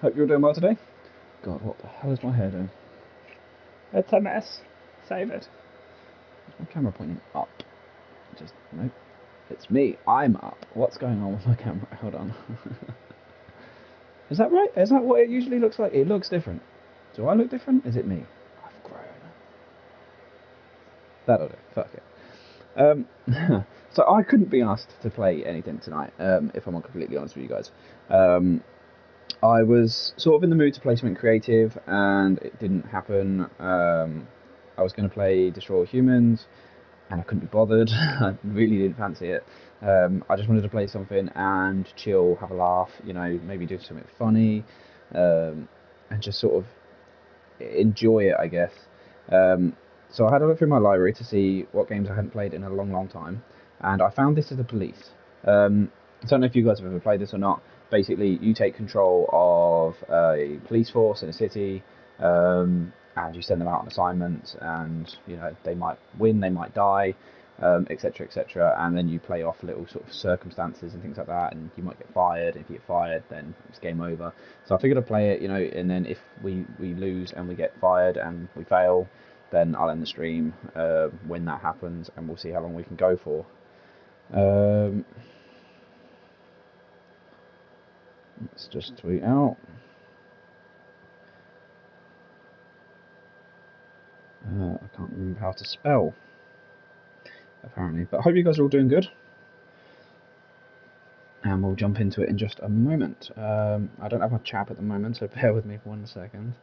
Hope you're doing well today. God, what the hell is my hair doing? It's a mess. Save it. Is my camera pointing up? Just, nope. It's me. I'm up. What's going on with my camera? Hold on. Is that right? Is that what it usually looks like? It looks different. Do I look different? Is it me? I've grown. That'll do. Fuck it. So I couldn't be asked to play anything tonight, if I'm completely honest with you guys. I was sort of in the mood to play something creative, and it didn't happen. I was going to play Destroy All Humans, and I couldn't be bothered. I really didn't fancy it. I just wanted to play something and chill, have a laugh, maybe do something funny, and just sort of enjoy it, I guess. So I had a look through my library to see what games I hadn't played in a long, long time, and I found This Is the Police. I don't know if you guys have ever played this or not. Basically, you take control of a police force in a city, and you send them out on assignments, and they might win, they might die, etc., etc. And then you play off little sort of circumstances and things like that, and you might get fired. If you get fired, then it's game over. So I figured I'd play it, and then if we lose and we get fired and we fail, then I'll end the stream when that happens, and we'll see how long we can go for. Let's just tweet out. I can't remember how to spell, apparently, but I hope you guys are all doing good. And we'll jump into it in just a moment. I don't have my chat at the moment, so bear with me for 1 second.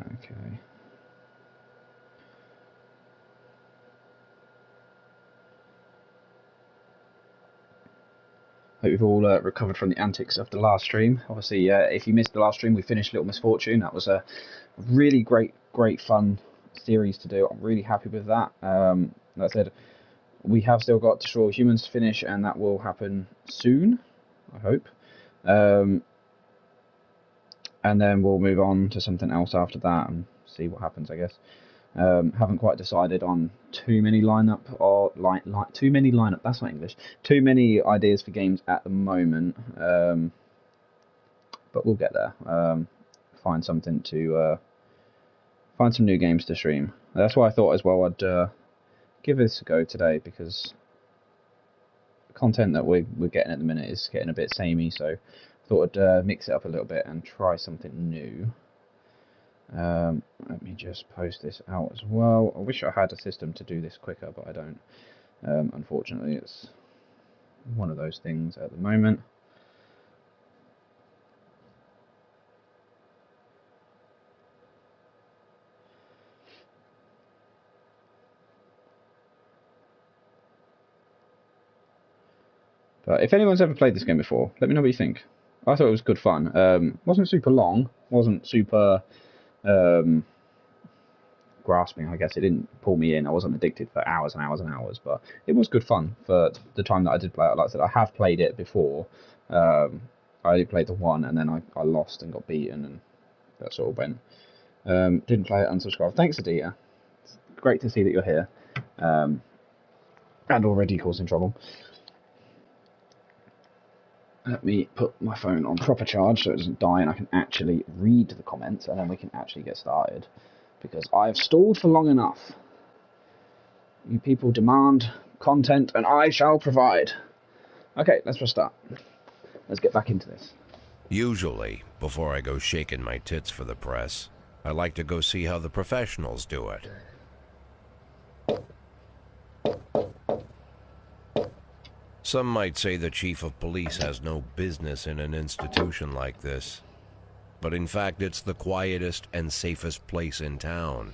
Okay. Hope you've all recovered from the antics of the last stream. Obviously, if you missed the last stream, we finished Little Misfortune. That was a really great, fun series to do. I'm really happy with that. Like I said, we have still got Destroy All Humans to finish, and that will happen soon, I hope. And then we'll move on to something else after that and see what happens, I guess. Haven't quite decided on too many lineup or too many lineup. That's not English. Too many ideas for games at the moment, but we'll get there. Find something to find some new games to stream. That's why I thought as well I'd give this a go today, because the content that we're getting at the minute is getting a bit samey. So I thought I'd mix it up a little bit and try something new. Let me just post this out as well. I wish I had a system to do this quicker, but I don't. Unfortunately, it's one of those things at the moment. But if anyone's ever played this game before, let me know what you think. I thought it was good fun. Wasn't super long, wasn't super grasping, I guess. It didn't pull me in. I wasn't addicted for hours and hours and hours, but it was good fun for the time that I did play it. Like I said, I have played it before. I only played the one, and then I lost and got beaten, and that sort of went. Didn't play it, unsubscribed. Thanks, Adita. It's great to see that you're here, and already causing trouble. Let me put my phone on proper charge so it doesn't die and I can actually read the comments, and then we can actually get started, because I've stalled for long enough. You people demand content and I shall provide. Okay, let's just start. Let's get back into this. Usually, before I go shaking my tits for the press, I like to go see how the professionals do it. Some might say the chief of police has no business in an institution like this. But in fact, it's the quietest and safest place in town.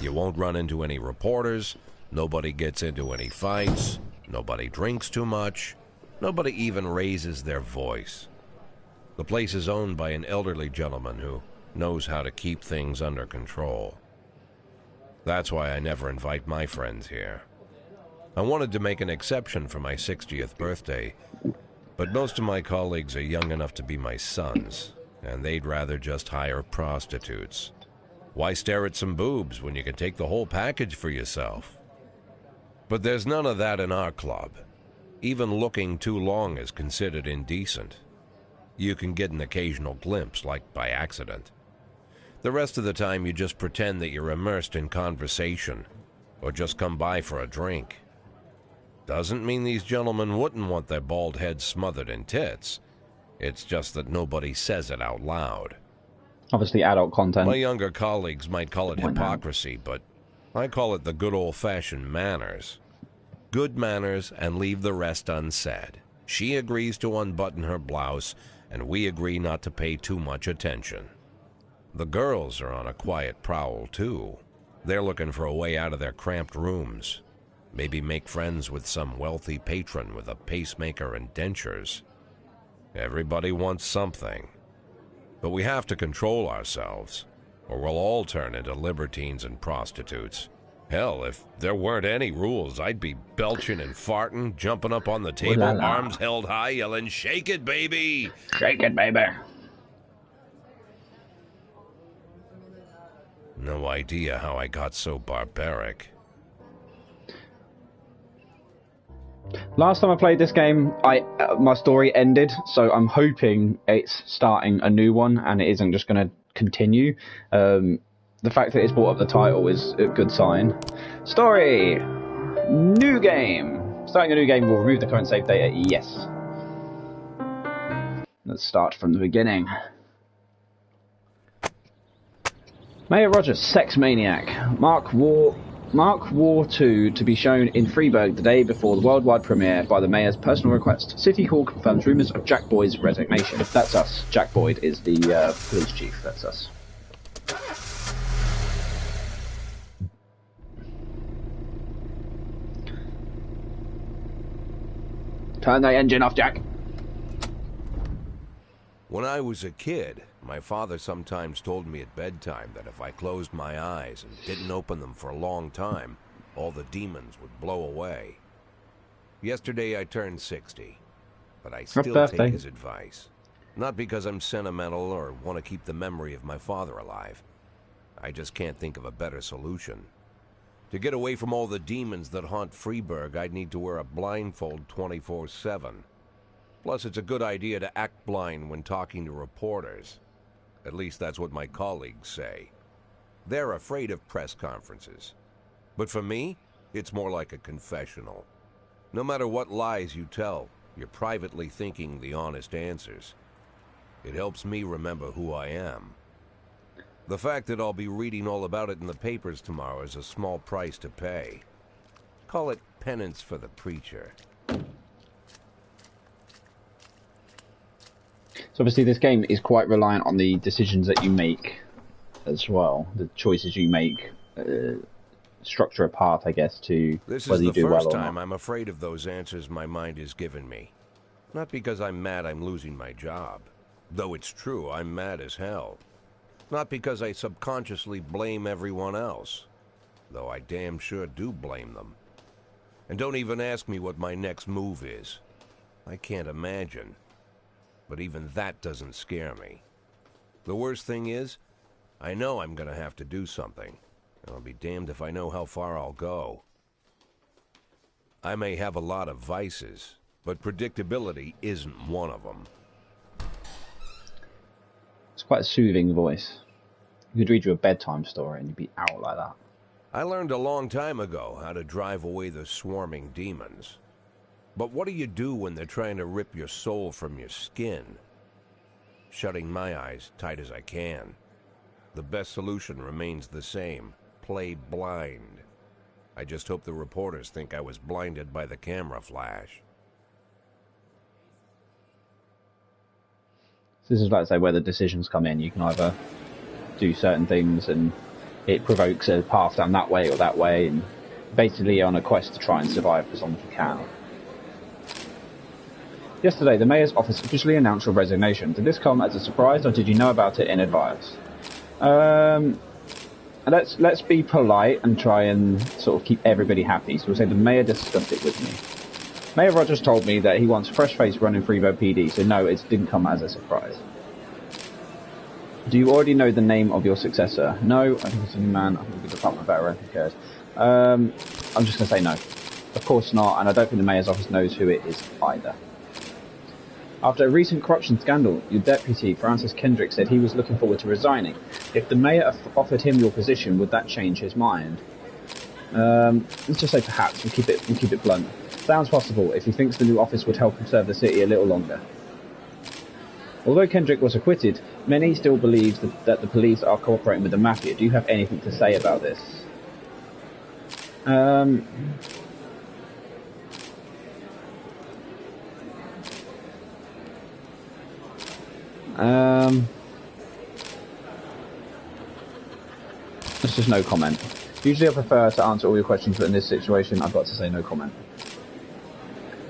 You won't run into any reporters, nobody gets into any fights, nobody drinks too much, nobody even raises their voice. The place is owned by an elderly gentleman who knows how to keep things under control. That's why I never invite my friends here. I wanted to make an exception for my 60th birthday, but most of my colleagues are young enough to be my sons, and they'd rather just hire prostitutes. Why stare at some boobs when you can take the whole package for yourself? But there's none of that in our club. Even looking too long is considered indecent. You can get an occasional glimpse, like by accident. The rest of the time you just pretend that you're immersed in conversation, or just come by for a drink. Doesn't mean these gentlemen wouldn't want their bald heads smothered in tits. It's just that nobody says it out loud. Obviously adult content. My younger colleagues might call it hypocrisy, but I call it the good old-fashioned manners. Good manners and leave the rest unsaid. She agrees to unbutton her blouse, and we agree not to pay too much attention. The girls are on a quiet prowl, too. They're looking for a way out of their cramped rooms. Maybe make friends with some wealthy patron with a pacemaker and dentures. Everybody wants something. But we have to control ourselves, or we'll all turn into libertines and prostitutes. Hell, if there weren't any rules, I'd be belching and farting, jumping up on the table, arms held high, yelling, "Shake it, baby! Shake it, baby!" No idea how I got so barbaric. Last time I played this game, my story ended, so I'm hoping it's starting a new one and it isn't just going to continue. The fact that it's brought up the title is a good sign. Story! New game! Starting a new game will remove the current save data, yes. Let's start from the beginning. Mayor Rogers, sex maniac. Mark War 2 to be shown in Freeburg the day before the worldwide premiere by the mayor's personal request. City Hall confirms rumours of Jack Boyd's resignation. That's us. Jack Boyd is the police chief. That's us. Turn the engine off, Jack. When I was a kid, my father sometimes told me at bedtime that if I closed my eyes and didn't open them for a long time, all the demons would blow away. Yesterday I turned 60, but I still take his advice. Not because I'm sentimental or want to keep the memory of my father alive. I just can't think of a better solution. To get away from all the demons that haunt Freeburg, I'd need to wear a blindfold 24/7. Plus, it's a good idea to act blind when talking to reporters. At least that's what my colleagues say. They're afraid of press conferences. But for me, it's more like a confessional. No matter what lies you tell, you're privately thinking the honest answers. It helps me remember who I am. The fact that I'll be reading all about it in the papers tomorrow is a small price to pay. Call it penance for the preacher. So obviously this game is quite reliant on the decisions that you make as well. The choices you make structure a path, I guess, to whether you do well or not. This is the first time I'm afraid of those answers my mind has given me. Not because I'm mad I'm losing my job. Though it's true, I'm mad as hell. Not because I subconsciously blame everyone else. Though I damn sure do blame them. And don't even ask me what my next move is. I can't imagine. But even that doesn't scare me. The worst thing is, I know I'm gonna have to do something. And I'll be damned if I know how far I'll go. I may have a lot of vices, but predictability isn't one of them. It's quite a soothing voice. You could read you a bedtime story and you'd be out like that. I learned a long time ago how to drive away the swarming demons. But what do you do when they're trying to rip your soul from your skin? Shutting my eyes tight as I can. The best solution remains the same. Play blind. I just hope the reporters think I was blinded by the camera flash. This is like to say where the decisions come in. You can either do certain things and it provokes a path down that way or that way, and basically on a quest to try and survive as long as you can. Yesterday, the mayor's office officially announced your resignation. Did this come as a surprise, or did you know about it in advance? Let's be polite and try and sort of keep everybody happy. So we'll say the mayor discussed it with me. Mayor Rogers told me that he wants a fresh face running Freeburg PD, so no, it didn't come as a surprise. Do you already know the name of your successor? No, I think it's a new man. I think the Department of Veteran, who cares? I'm just going to say no. Of course not, and I don't think the mayor's office knows who it is either. After a recent corruption scandal, your deputy, Francis Kendrick, said he was looking forward to resigning. If the mayor offered him your position, would that change his mind? Let's just say perhaps. We'll keep it blunt. Sounds possible if he thinks the new office would help him serve the city a little longer. Although Kendrick was acquitted, many still believe that the police are cooperating with the mafia. Do you have anything to say about this? It's just no comment. Usually I prefer to answer all your questions, but in this situation I've got to say no comment.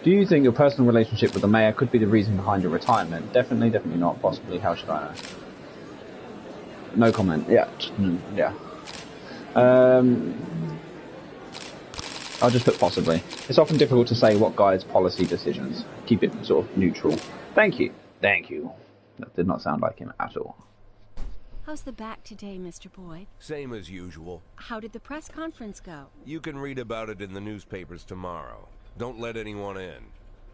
Do you think your personal relationship with the mayor could be the reason behind your retirement? Definitely, definitely not. Possibly. How should I know? No comment. Yeah. Yeah. I'll just put possibly. It's often difficult to say what guides policy decisions. Keep it sort of neutral. Thank you. Thank you. That did not sound like him at all. How's the back today, Mr. Boyd? Same as usual. How did the press conference go? You can read about it in the newspapers tomorrow. Don't let anyone in.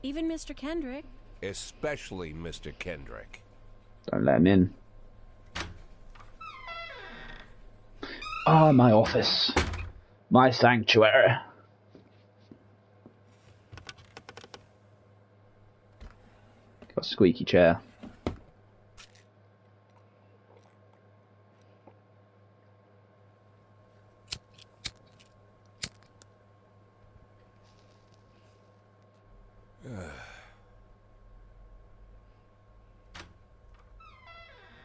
Even Mr. Kendrick? Especially Mr. Kendrick. Don't let him in. Ah, my office. My sanctuary. Got a squeaky chair.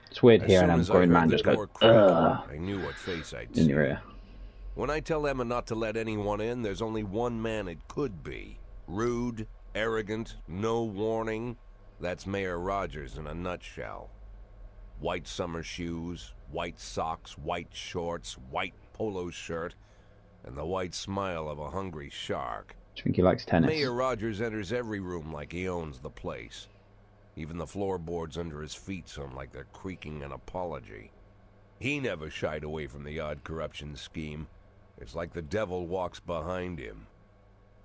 It's weird here, and a grown man just goes, I knew what face I'd see. In your ear. When I tell Emma not to let anyone in, there's only one man it could be. Rude, arrogant, no warning. That's Mayor Rogers in a nutshell. White summer shoes, white socks, white shorts, white polo shirt, and the white smile of a hungry shark. Do you think he likes tennis? Mayor Rogers enters every room like he owns the place. Even the floorboards under his feet sound like they're creaking an apology. He never shied away from the odd corruption scheme. It's like the devil walks behind him.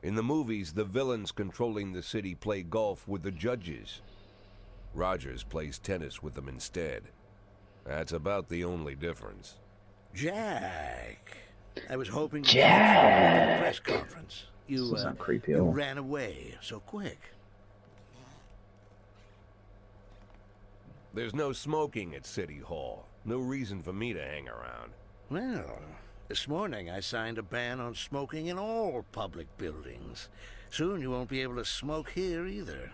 In the movies, the villains controlling the city play golf with the judges. Rogers plays tennis with them instead. That's about the only difference. Jack, I was hoping Jack. to at the press conference. You Doesn't sound creepy at you all. ran away so quick. There's no smoking at City Hall. No reason for me to hang around. Well, this morning I signed a ban on smoking in all public buildings. Soon you won't be able to smoke here either.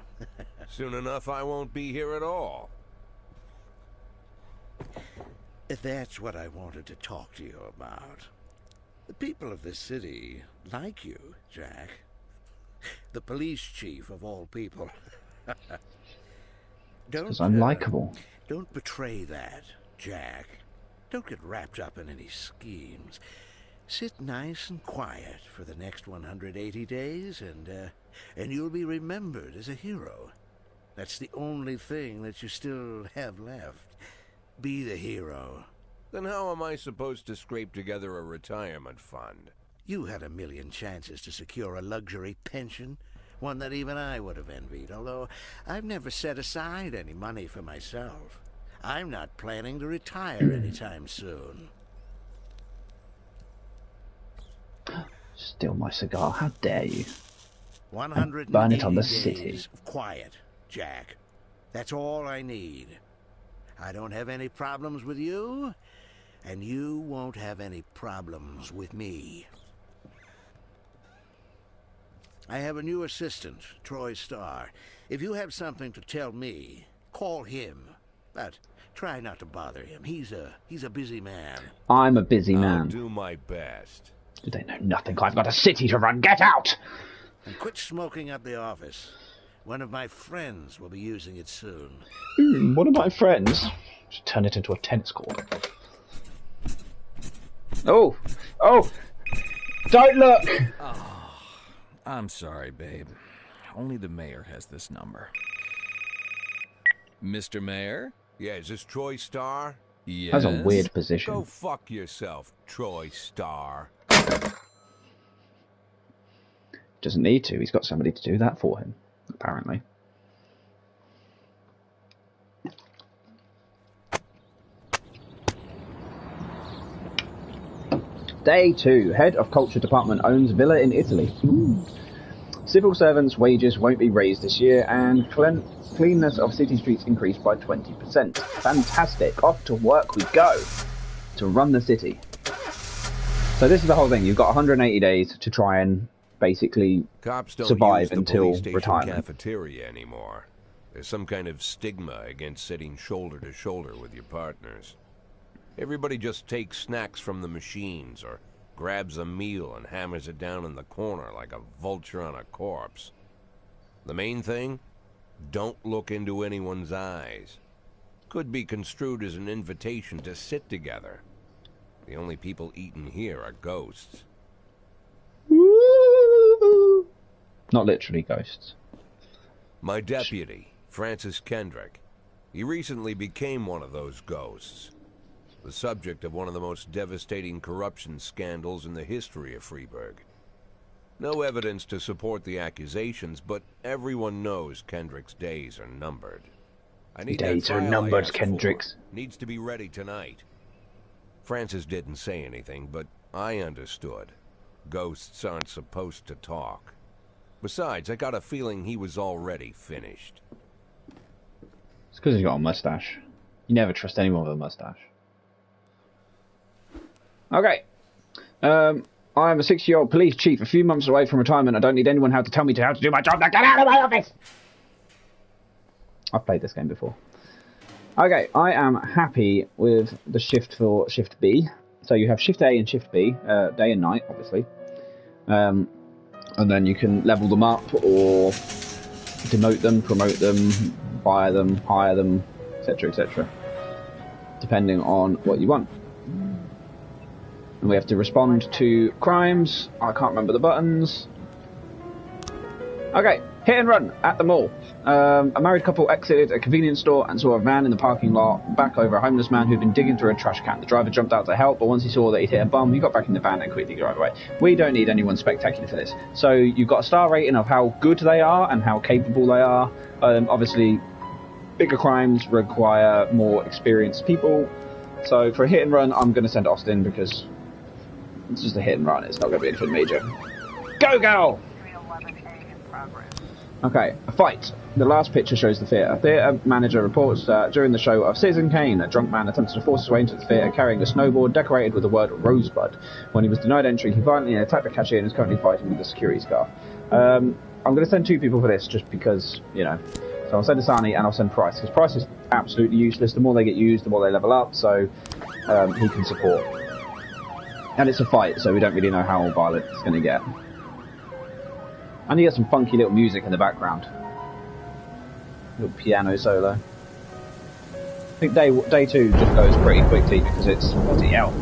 Soon enough, I won't be here at all. That's what I wanted to talk to you about. The people of this city like you, Jack. The police chief of all people. Because I'm likable. Don't betray that, Jack. Don't get wrapped up in any schemes. Sit nice and quiet for the next 180 days, and you'll be remembered as a hero. That's the only thing that you still have left. Be the hero. Then how am I supposed to scrape together a retirement fund? You had a million chances to secure a luxury pension, one that even I would have envied, although I've never set aside any money for myself. I'm not planning to retire anytime soon. Steal my cigar, how dare you? 180 burn it on the days city. of quiet, Jack. That's all I need. I don't have any problems with you, and you won't have any problems with me. I have a new assistant, Troy Starr. If you have something to tell me, call him. But try not to bother him. He's a busy man. I'm a busy I'll man. do my best. They know nothing. I've got a city to run. Get out! And quit smoking up the office. One of my friends will be using it soon. One of my friends. Should turn it into a tennis court. Oh! Oh! Don't look! I'm sorry, babe. Only the mayor has this number. Mr. Mayor? Yeah, is this Troy Starr? Yes? That's a weird position. Go fuck yourself, Troy Star. Doesn't need to. He's got somebody to do that for him, apparently. Day 2. Head of Culture Department owns villa in Italy. Civil servants' wages won't be raised this year, and cleanness of city streets increased by 20%. Fantastic. Off to work we go to run the city. So this is the whole thing. You've got 180 days to try and basically Cops don't survive use the until police station retirement. cafeteria anymore. There's some kind of stigma against sitting shoulder to shoulder with your partners. Everybody just takes snacks from the machines or grabs a meal and hammers it down in the corner like a vulture on a corpse. The main thing? Don't look into anyone's eyes. Could be construed as an invitation to sit together. The only people eating here are ghosts. Not literally ghosts. My deputy, Francis Kendrick. He recently became one of those ghosts. The subject of one of the most devastating corruption scandals in the history of Freeburg. No evidence to support the accusations, but everyone knows Kendrick's days are numbered. I need Days that are file I numbered, asked for. Kendricks. Needs to be ready tonight. Francis didn't say anything, but I understood. Ghosts aren't supposed to talk. Besides, I got a feeling he was already finished. It's because he's got a mustache. You never trust anyone with a mustache. Okay. I'm a 60-year-old police chief, a few months away from retirement. I don't need anyone how to tell me how to do my job. Now get out of my office! I've played this game before. Okay, I am happy with the shift for Shift B. So you have Shift A and Shift B, day and night, obviously. And then you can level them up or demote them, promote them, fire them, hire them, etc., etc. Depending on what you want. And we have to respond to crimes. I can't remember the buttons. Okay, hit and run at the mall. A married couple exited a convenience store and saw a van in the parking lot back over a homeless man who'd been digging through a trash can. The driver jumped out to help, but once he saw that he'd hit a bum, he got back in the van and quickly drove away. We don't need anyone spectacular for this. So you've got a star rating of how good they are and how capable they are. Obviously, bigger crimes require more experienced people. So for a hit and run, I'm going to send Austin because it's just a hit and run. It's not going to be anything major. Go, girl! Okay, a fight. The last picture shows the theatre. Theatre manager reports that during the show of Citizen Kane, a drunk man attempted to force his way into the theatre carrying a snowboard decorated with the word Rosebud. When he was denied entry, he violently attacked the cashier and is currently fighting with the security staff. I'm going to send 2 people for this just because, you know. So I'll send Asani and I'll send Price, because Price is absolutely useless. The more they get used, the more they level up, so he can support. And it's a fight, so we don't really know how violent it's going to get. And you get some funky little music in the background. Little piano solo. I think day 2 just goes pretty quickly because it's... bloody hell.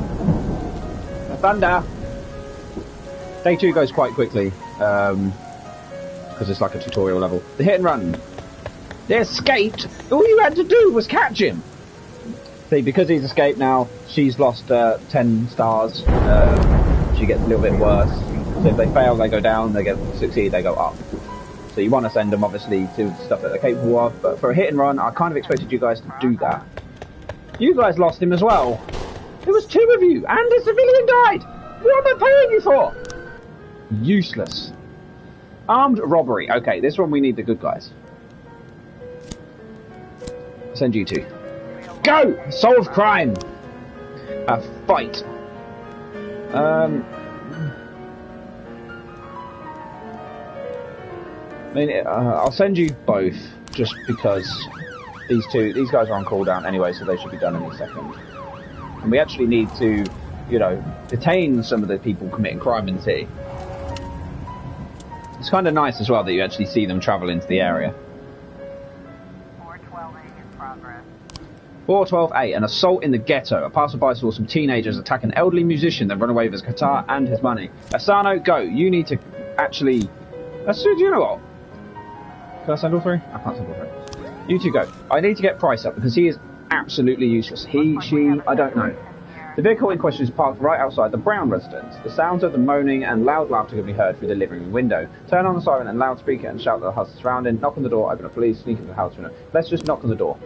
Thunder! Day 2 goes quite quickly, because it's like a tutorial level. The hit and run. They escaped! All you had to do was catch him! See, because he's escaped now, she's lost 10 stars. She gets a little bit worse. So if they fail, they go down. They succeed, they go up. So you want to send them, obviously, to stuff that they're capable of. But for a hit and run, I kind of expected you guys to do that. You guys lost him as well. There was 2 of you, and a civilian died! What am I paying you for? Useless. Armed robbery. Okay, this one we need the good guys. I'll send you 2. Go! Solve crime! A fight. I mean, I'll send you both, just because these guys are on cooldown anyway, so they should be done any second. And we actually need to, you know, detain some of the people committing crime in the city. It's kind of nice as well that you actually see them travel into the area. 412A in progress. 412A, an assault in the ghetto. A passerby saw some teenagers attack an elderly musician, then run away with his guitar and his money. Asano, go. You need to actually... do you know what? Can I send all 3? I can't send all 3. You 2 go. I need to get Price up because he is absolutely useless. He, she, I don't know. The vehicle in question is parked right outside the Brown residence. The sounds of the moaning and loud laughter can be heard through the living room window. Turn on the siren and loudspeaker and shout at the house surrounding. Knock on the door, open the police, sneak into the house window. Let's just knock on the door.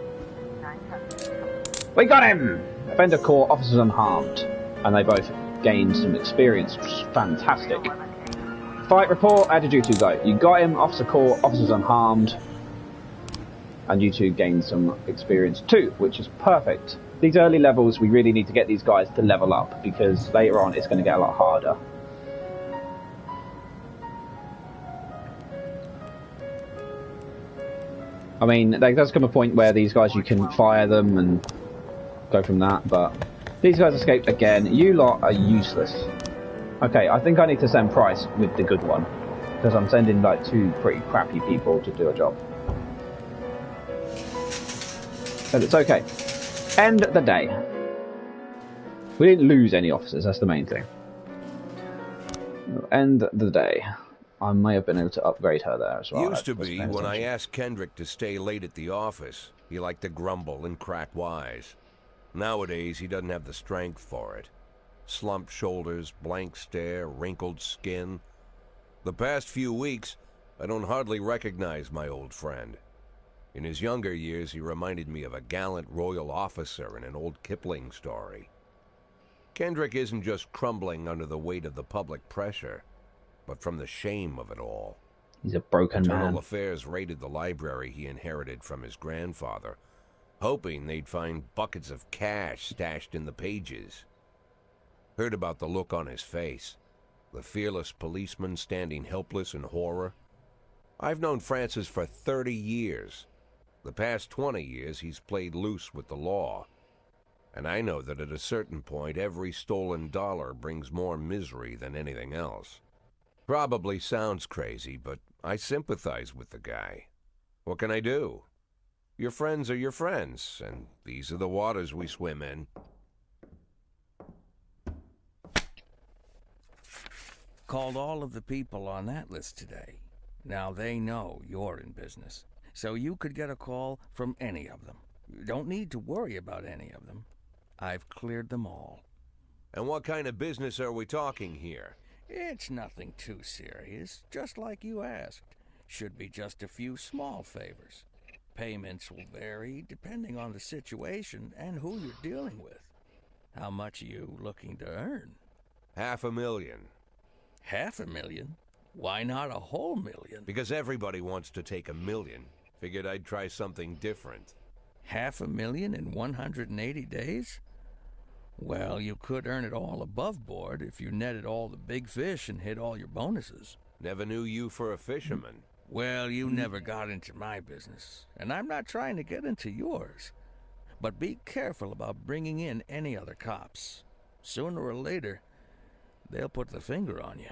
We got him! Offender caught, officers unharmed. And they both gained some experience, which is fantastic. Fight report, how did you two go? You got him, officer caught, officers unharmed. And you two gained some experience too, which is perfect. These early levels, we really need to get these guys to level up, because later on it's going to get a lot harder. I mean, there does come a point where these guys, you can fire them and go from that, but these guys escaped again. You lot are useless. Okay, I think I need to send Price with the good one, because I'm sending like 2 pretty crappy people to do a job. But it's okay. End the day. We didn't lose any officers, that's the main thing. End the day. I may have been able to upgrade her there as well. Used to be, when I asked Kendrick to stay late at the office, he liked to grumble and crack wise. Nowadays, he doesn't have the strength for it. Slumped shoulders, blank stare, wrinkled skin. The past few weeks, I don't hardly recognize my old friend. In his younger years, he reminded me of a gallant royal officer in an old Kipling story. Kendrick isn't just crumbling under the weight of the public pressure, but from the shame of it all. He's a broken man. Internal Affairs raided the library he inherited from his grandfather, hoping they'd find buckets of cash stashed in the pages. Heard about the look on his face, the fearless policeman standing helpless in horror. I've known Francis for 30 years. The past 20 years, he's played loose with the law. And I know that at a certain point, every stolen dollar brings more misery than anything else. Probably sounds crazy, but I sympathize with the guy. What can I do? Your friends are your friends, and these are the waters we swim in. Called all of the people on that list today. Now they know you're in business. So you could get a call from any of them. You don't need to worry about any of them. I've cleared them all. And what kind of business are we talking here? It's nothing too serious, just like you asked. Should be just a few small favors. Payments will vary depending on the situation and who you're dealing with. How much are you looking to earn? $500,000. $500,000? Why not a whole million? Because everybody wants to take $1 million. Figured I'd try something different. $500,000 in 180 days? Well, you could earn it all above board if you netted all the big fish and hit all your bonuses. Never knew you for a fisherman. Well, you never got into my business, and I'm not trying to get into yours. But be careful about bringing in any other cops. Sooner or later, they'll put the finger on you.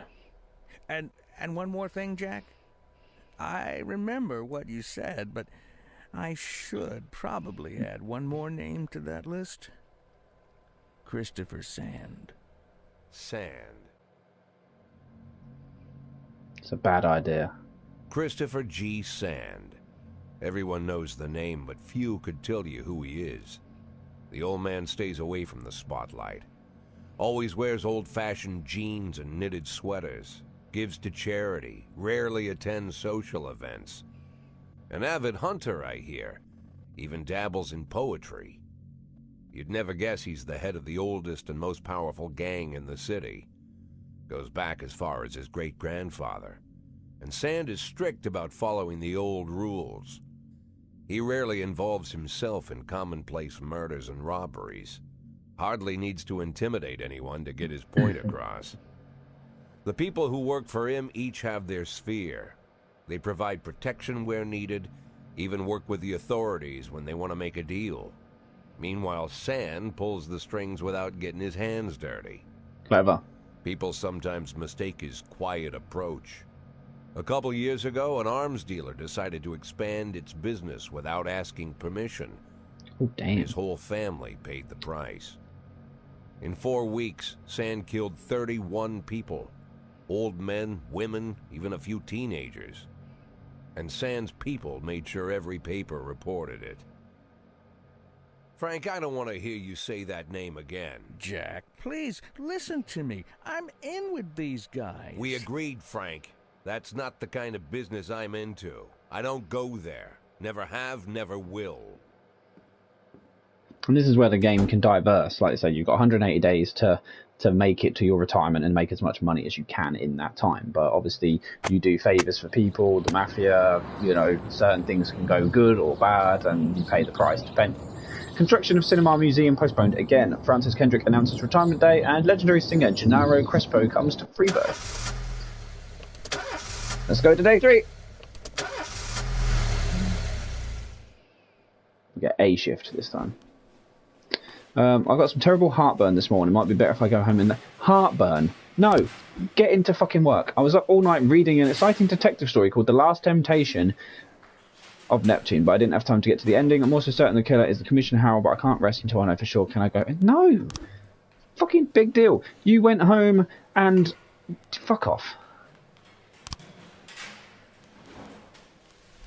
And one more thing, Jack. I remember what you said, but I should probably add one more name to that list. Christopher Sand. Sand. It's a bad idea. Christopher G. Sand. Everyone knows the name, but few could tell you who he is. The old man stays away from the spotlight. Always wears old-fashioned jeans and knitted sweaters. Gives to charity. Rarely attends social events. An avid hunter, I hear. Even dabbles in poetry. You'd never guess he's the head of the oldest and most powerful gang in the city. Goes back as far as his great-grandfather. And Sand is strict about following the old rules. He rarely involves himself in commonplace murders and robberies. Hardly needs to intimidate anyone to get his point across. The people who work for him each have their sphere. They provide protection where needed, even work with the authorities when they want to make a deal. Meanwhile, Sand pulls the strings without getting his hands dirty. Clever. People sometimes mistake his quiet approach. A couple years ago, an arms dealer decided to expand its business without asking permission. Oh, damn. His whole family paid the price. In 4 weeks, Sand killed 31 people. Old men, women, even a few teenagers. And Sand's people made sure every paper reported it. Frank, I don't want to hear you say that name again. Jack, please, listen to me. I'm in with these guys. We agreed, Frank. That's not the kind of business I'm into. I don't go there. Never have, never will. And this is where the game can diverse. Like I say, you've got 180 days to make it to your retirement and make as much money as you can in that time. But obviously, you do favours for people, the mafia, you know, certain things can go good or bad, and you pay the price depending. Construction of Cinema Museum postponed again. Francis Kendrick announces retirement day, and legendary singer Gennaro Crespo comes to Freebird. Let's go to day 3. We get A shift this time. I've got some terrible heartburn this morning. Might be better if I go home in the heartburn. No, get into fucking work. I was up all night reading an exciting detective story called The Last Temptation of Neptune, but I didn't have time to get to the ending. I'm also certain the killer is the Commissioner Harold, but I can't rest until I know for sure. Can I go? No! Fucking big deal. You went home and... fuck off.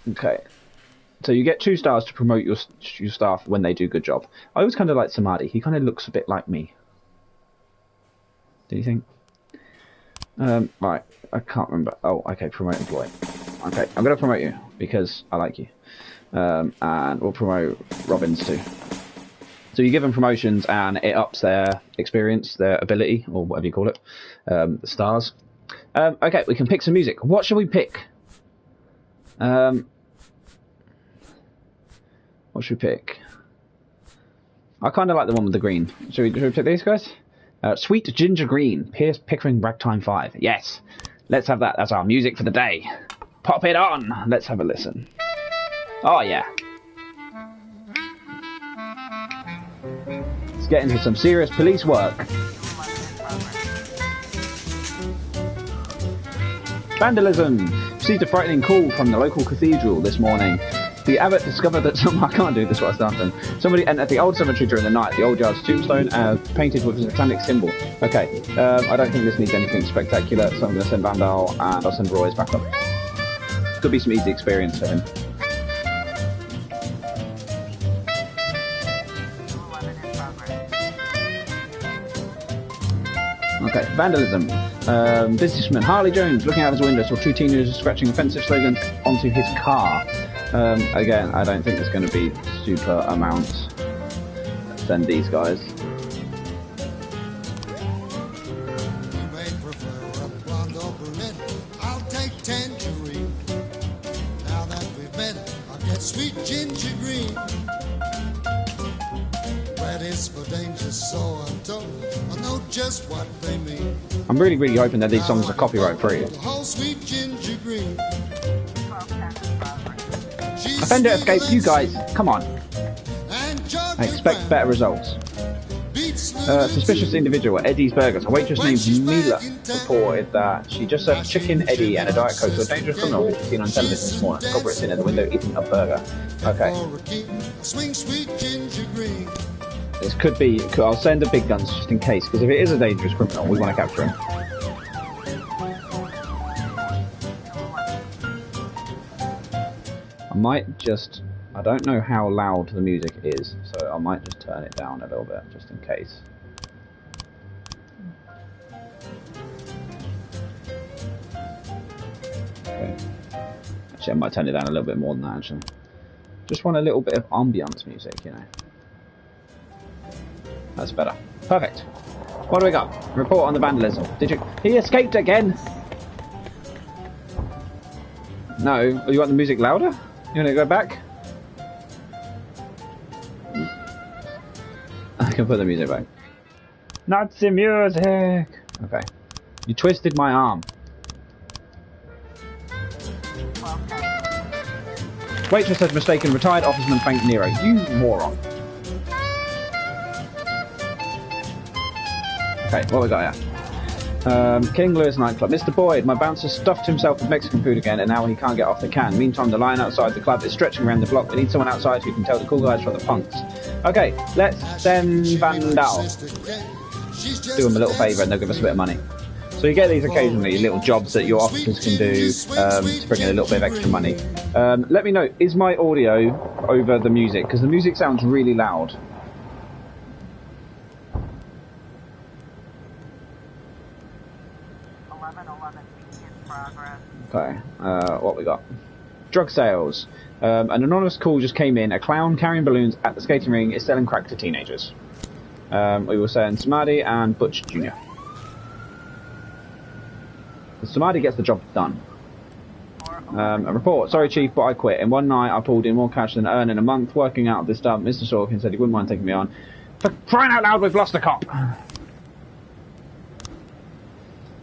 Okay. So you get 2 stars to promote your staff when they do a good job. I always kind of like Samadhi. He kind of looks a bit like me. Do you think? Right. I can't remember. Oh, okay. Promote employee. Okay. I'm going to promote you because I like you. And we'll promote Robbins too. So you give them promotions and it ups their experience, their ability, or whatever you call it. The stars. Okay. We can pick some music. What should we pick? What should we pick? I kind of like the one with the green. Should we pick these guys? Sweet Ginger Green, Pierce Pickering Ragtime 5. Yes, let's have that. That's our music for the day. Pop it on. Let's have a listen. Oh, yeah. Let's get into some serious police work. Vandalism. Received a frightening call from the local cathedral this morning. The abbot discovered that I can't do this while I stand. Somebody entered the old cemetery during the night. The old yard's tombstone painted with a satanic symbol. Okay, I don't think this needs anything spectacular, so I'm going to send Vandal and I'll send Roy's back up. Could be some easy experience for him. Okay, vandalism. Businessman Harley Jones looking out of his window saw 2 teenagers scratching offensive slogans onto his car. Again, I don't think there's going to be super amounts. Send these guys. You may prefer a blonde or brunette. I'll take tangerine. Now that we've met, I'll get sweet ginger green. Red is for danger, so I'm told. I know just what they mean. I'm really, really hoping that these songs are copyright free. Sweet ginger green. Offender escape, you guys, come on. I expect better results. Suspicious individual at Eddie's Burgers. A waitress named Mila reported that she just served chicken, Eddie, and a Diet Coke to a dangerous criminal who was seen on television this morning. The culprit sitting at the window eating a burger. Okay. This could be... I'll send the big guns just in case, because if it is a dangerous criminal, we want to capture him. I might just... I don't know how loud the music is, so I might just turn it down a little bit, just in case. Okay. Actually, I might turn it down a little bit more than that, actually. Just want a little bit of ambience music, you know. That's better. Perfect. What do we got? Report on the vandalism. Did you... He escaped again! No. You want the music louder? You want to go back? I can put the music back. Not the music! Okay. You twisted my arm. Waitress has mistaken retired officerman Frank Nero. You moron. Okay, what we got here? King Louis nightclub. Mr. Boyd, my bouncer stuffed himself with Mexican food again and now he can't get off the can. Meantime, the line outside the club is stretching around the block. We need someone outside who can tell the cool guys from the punks. Okay, let's send Vandal. Do him a little favour and they'll give us a bit of money. So you get these occasionally, little jobs that your officers can do to bring in a little bit of extra money. Let me know, is my audio over the music? Because the music sounds really loud. Okay, what we got? Drug sales. An anonymous call just came in. A clown carrying balloons at the skating ring is selling crack to teenagers. We will send Samadhi and Butch Jr. Samadhi gets the job done. A report. Sorry, Chief, but I quit. In one night, I pulled in more cash than I earned in a month working out of this dump. Mr. Sorkin said he wouldn't mind taking me on. For crying out loud, we've lost a cop!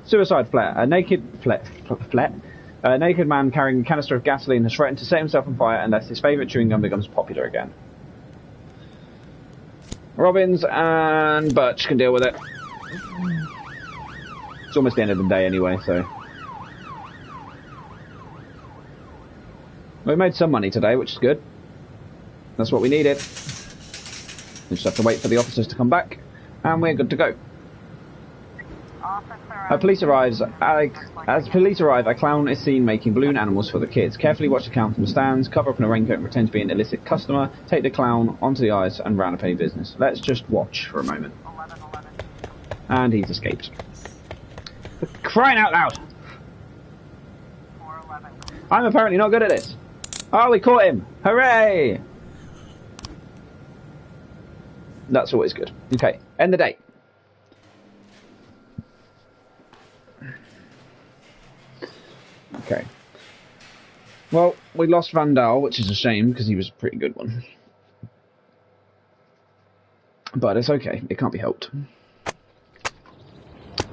Suicide flare. A naked man carrying a canister of gasoline has threatened to set himself on fire unless his favourite chewing gum becomes popular again. Robbins and Butch can deal with it. It's almost the end of the day anyway, so... We made some money today, which is good. That's what we needed. We just have to wait for the officers to come back, and we're good to go. As police arrive, a clown is seen making balloon animals for the kids. Carefully watch the clown from the stands, cover up in a raincoat and pretend to be an illicit customer, take the clown onto the ice and round up any business. Let's just watch for a moment. And he's escaped. For crying out loud! I'm apparently not good at this. Oh, we caught him! Hooray! That's always good. Okay, end the day. Okay. Well, we lost Van Dahl, which is a shame, because he was a pretty good one. But it's okay, it can't be helped.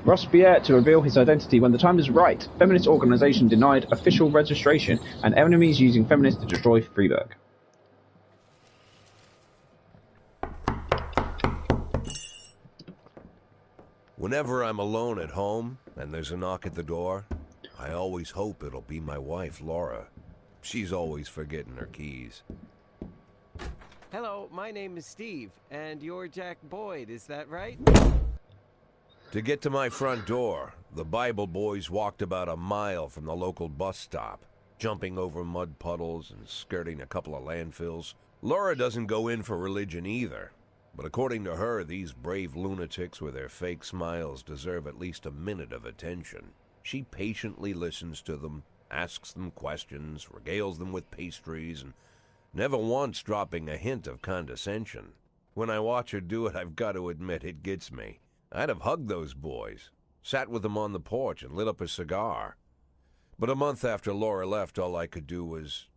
Robespierre to reveal his identity when the time is right. Feminist organisation denied official registration, and enemies using feminists to destroy Freiburg. Whenever I'm alone at home, and there's a knock at the door, I always hope it'll be my wife, Laura. She's always forgetting her keys. Hello, my name is Steve, and you're Jack Boyd, is that right? To get to my front door, the Bible boys walked about a mile from the local bus stop, jumping over mud puddles and skirting a couple of landfills. Laura doesn't go in for religion either, but according to her, these brave lunatics with their fake smiles deserve at least a minute of attention. She patiently listens to them, asks them questions, regales them with pastries, and never once dropping a hint of condescension. When I watch her do it, I've got to admit it gets me. I'd have hugged those boys, sat with them on the porch and lit up a cigar. But a month after Laura left, all I could do was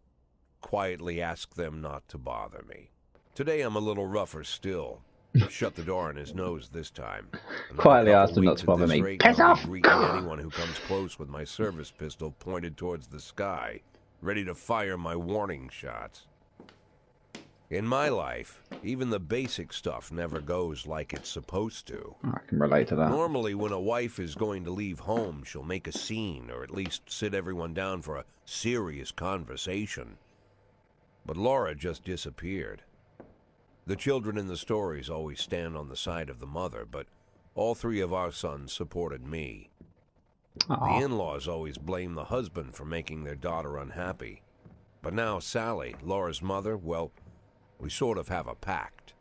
quietly ask them not to bother me. Today I'm a little rougher still. Shut the door on his nose this time. Quietly asked him not to bother me. Piss off! Greeting anyone who comes close with my service pistol pointed towards the sky, ready to fire my warning shots. In my life, even the basic stuff never goes like it's supposed to. I can relate to that. Normally, when a wife is going to leave home, she'll make a scene, or at least sit everyone down for a serious conversation. But Laura just disappeared. The children in the stories always stand on the side of the mother, but all three of our sons supported me. Aww. The in-laws always blame the husband for making their daughter unhappy. But now Sally, Laura's mother, well, we sort of have a pact.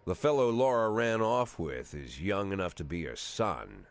The fellow Laura ran off with is young enough to be her son.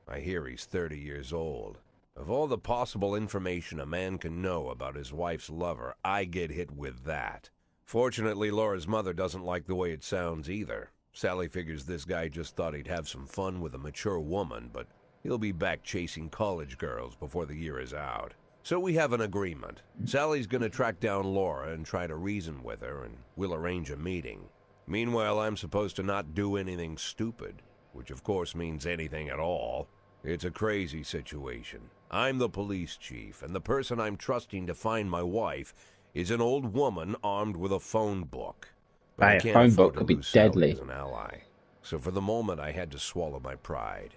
I hear he's 30 years old. Of all the possible information a man can know about his wife's lover, I get hit with that. Fortunately, Laura's mother doesn't like the way it sounds either. Sally figures this guy just thought he'd have some fun with a mature woman, but he'll be back chasing college girls before the year is out. So we have an agreement. Sally's gonna track down Laura and try to reason with her, and we'll arrange a meeting. Meanwhile, I'm supposed to not do anything stupid, which of course means anything at all. It's a crazy situation. I'm the police chief, and the person I'm trusting to find my wife is an old woman armed with a phone book. But I A can't phone afford book to could be lose Sally deadly. as an ally. So for the moment, I had to swallow my pride.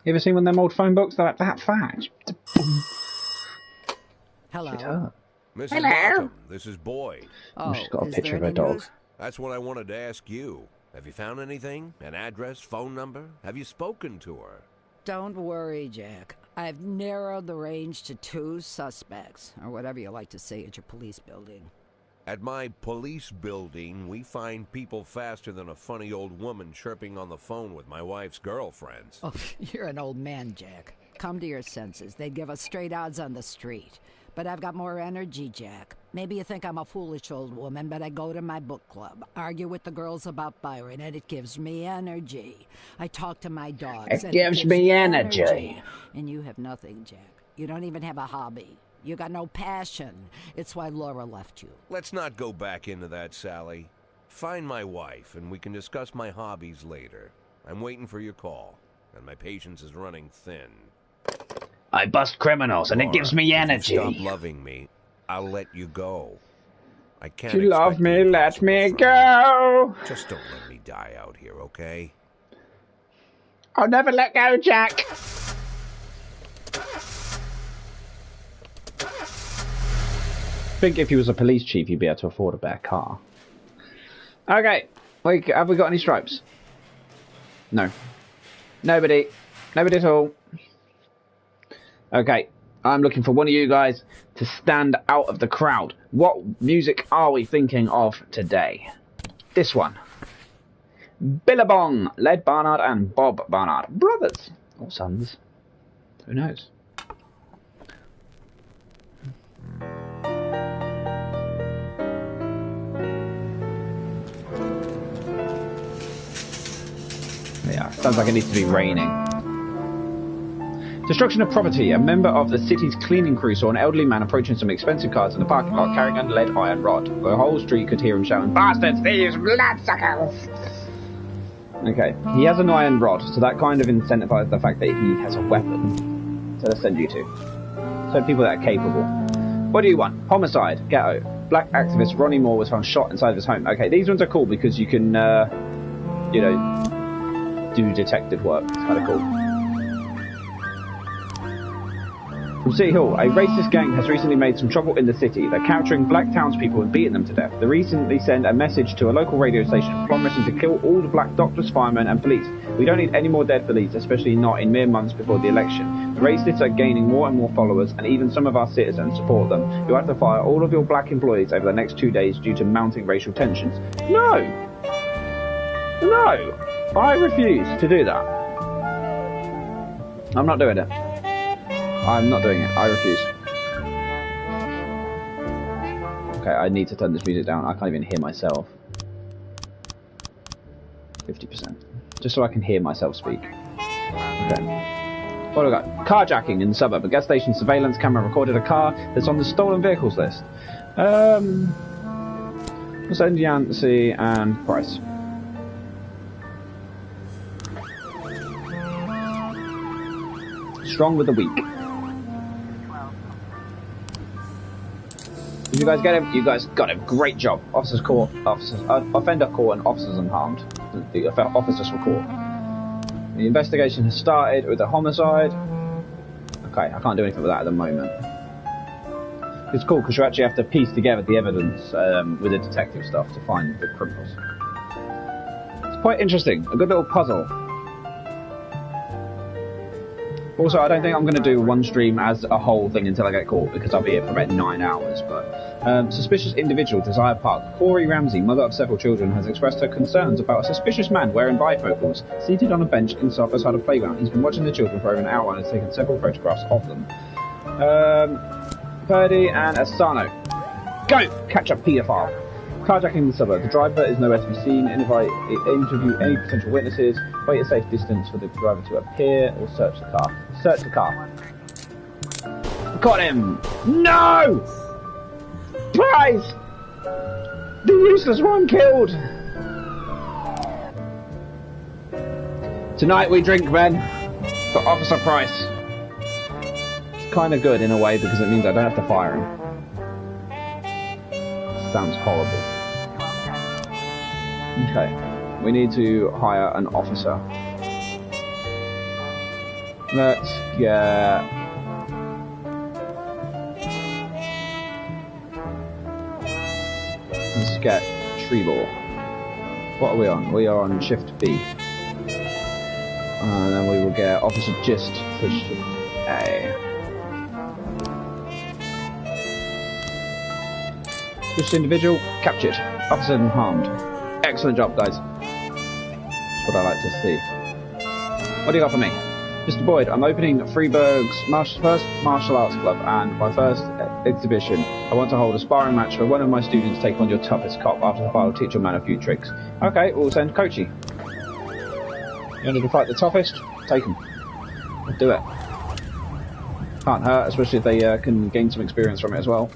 You ever seen one of them old phone books? They're like that fat. Hello. Shut up. Mrs. Hello. Markham, this is Boyd. Oh, She's got a is picture there of her any dog. news? That's what I wanted to ask you. Have you found anything? An address, phone number? Have you spoken to her? Don't worry, Jack. I've narrowed the range to 2 suspects, or whatever you like to say at your police building. At my police building, we find people faster than a funny old woman chirping on the phone with my wife's girlfriends. Oh, you're an old man, Jack. Come to your senses. They'd give us straight odds on the street. But I've got more energy, Jack. Maybe you think I'm a foolish old woman, but I go to my book club, argue with the girls about Byron, and it gives me energy. I talk to my dogs, it gives me energy. And you have nothing, Jack. You don't even have a hobby. You got no passion. It's why Laura left you. Let's not go back into that, Sally. Find my wife, and we can discuss my hobbies later. I'm waiting for your call, and my patience is running thin. I bust criminals, and Laura, it gives me energy. If you stop loving me, I'll let you go. I can't. If you love expect me, the let me impossible go. from you. Just don't let me die out here, okay? I'll never let go, Jack. I think if he was a police chief, he'd be able to afford a better car. Okay, have we got any stripes? No. Nobody. Nobody at all. Okay, I'm looking for one of you guys to stand out of the crowd. What music are we thinking of today? This one. Billabong, Led Barnard and Bob Barnard. Brothers. Or sons. Who knows? Yeah, sounds like it needs to be raining. Destruction of property. A member of the city's cleaning crew saw an elderly man approaching some expensive cars in the parking lot carrying a lead iron rod. The whole street could hear him shouting, "Bastards, thieves, bloodsuckers!" Okay, he has an iron rod, so that kind of incentivizes the fact that he has a weapon. So let's send you two. So people that are capable. What do you want? Homicide. Ghetto. Black activist Ronnie Moore was found shot inside of his home. Okay, these ones are cool because you can, you know, do detective work. It's kind of cool. From City Hall, a racist gang has recently made some trouble in the city. They're capturing black townspeople and beating them to death. They recently sent a message to a local radio station promising to kill all the black doctors, firemen and police. We don't need any more dead police, especially not in mere months before the election. The racists are gaining more and more followers, and even some of our citizens support them. You'll have to fire all of your black employees over the next 2 days due to mounting racial tensions. No! No! I refuse to do that. I'm not doing it. I'm not doing it. I refuse. Okay, I need to turn this music down. I can't even hear myself. 50%. Just so I can hear myself speak. Okay. What do we got? Carjacking in the suburb. A gas station surveillance camera recorded a car that's on the stolen vehicles list. Let's send Yancey and Price. Strong with the weak. Did you guys get him? You guys got him. Great job. Officers caught. Offender caught and officers unharmed. The officers were caught. The investigation has started with a homicide. Okay, I can't do anything with that at the moment. It's cool because you actually have to piece together the evidence with the detective stuff to find the criminals. It's quite interesting. A good little puzzle. Also, I don't think I'm going to do one stream as a whole thing until I get caught, because I'll be here for about 9 hours. But suspicious individual, Desire Park. Corey Ramsey, mother of several children, has expressed her concerns about a suspicious man wearing bifocals, seated on a bench inside beside a playground. He's been watching the children for over an hour and has taken several photographs of them. Purdy and Asano. Go! Catch a paedophile. Carjacking in the suburb. The driver is nowhere to be seen. Interview any potential witnesses. Wait a safe distance for the driver to appear, or search the car. Search the car. Got him! No! Prize! The useless one killed! Tonight we drink, men. For Officer Price. It's kind of good in a way because it means I don't have to fire him. Sounds horrible. Okay, we need to hire an officer. Let's get Trebor. What are we on? We are on shift B. And then we will get Officer Gist for shift A. Suspicious individual captured. Officer unharmed. Excellent job, guys. That's what I like to see. What do you got for me? Mr. Boyd, I'm opening Freeburg's first martial arts club and my first exhibition. I want to hold a sparring match for one of my students to take on your toughest cop. After the fight, I'll teach your man a few tricks. Okay, we'll send Kochi. You want to fight the toughest? Take him. Do it. Can't hurt, especially if they can gain some experience from it as well.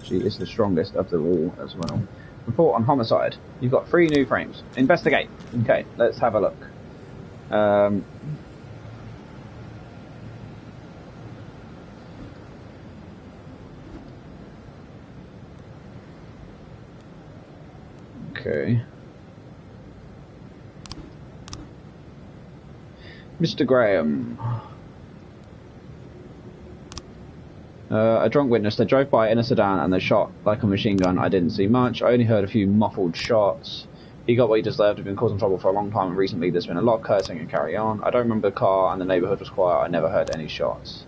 She is the strongest of them all as well. Report on homicide. You've got 3 new frames. Investigate. Okay, let's have a look. Okay. Mr. Graham. A drunk witness. They drove by in a sedan and they shot like a machine gun. I didn't see much. I only heard a few muffled shots. He got what he deserved. He'd been causing trouble for a long time, and recently there's been a lot of cursing and carry on. I don't remember the car, and the neighbourhood was quiet. I never heard any shots.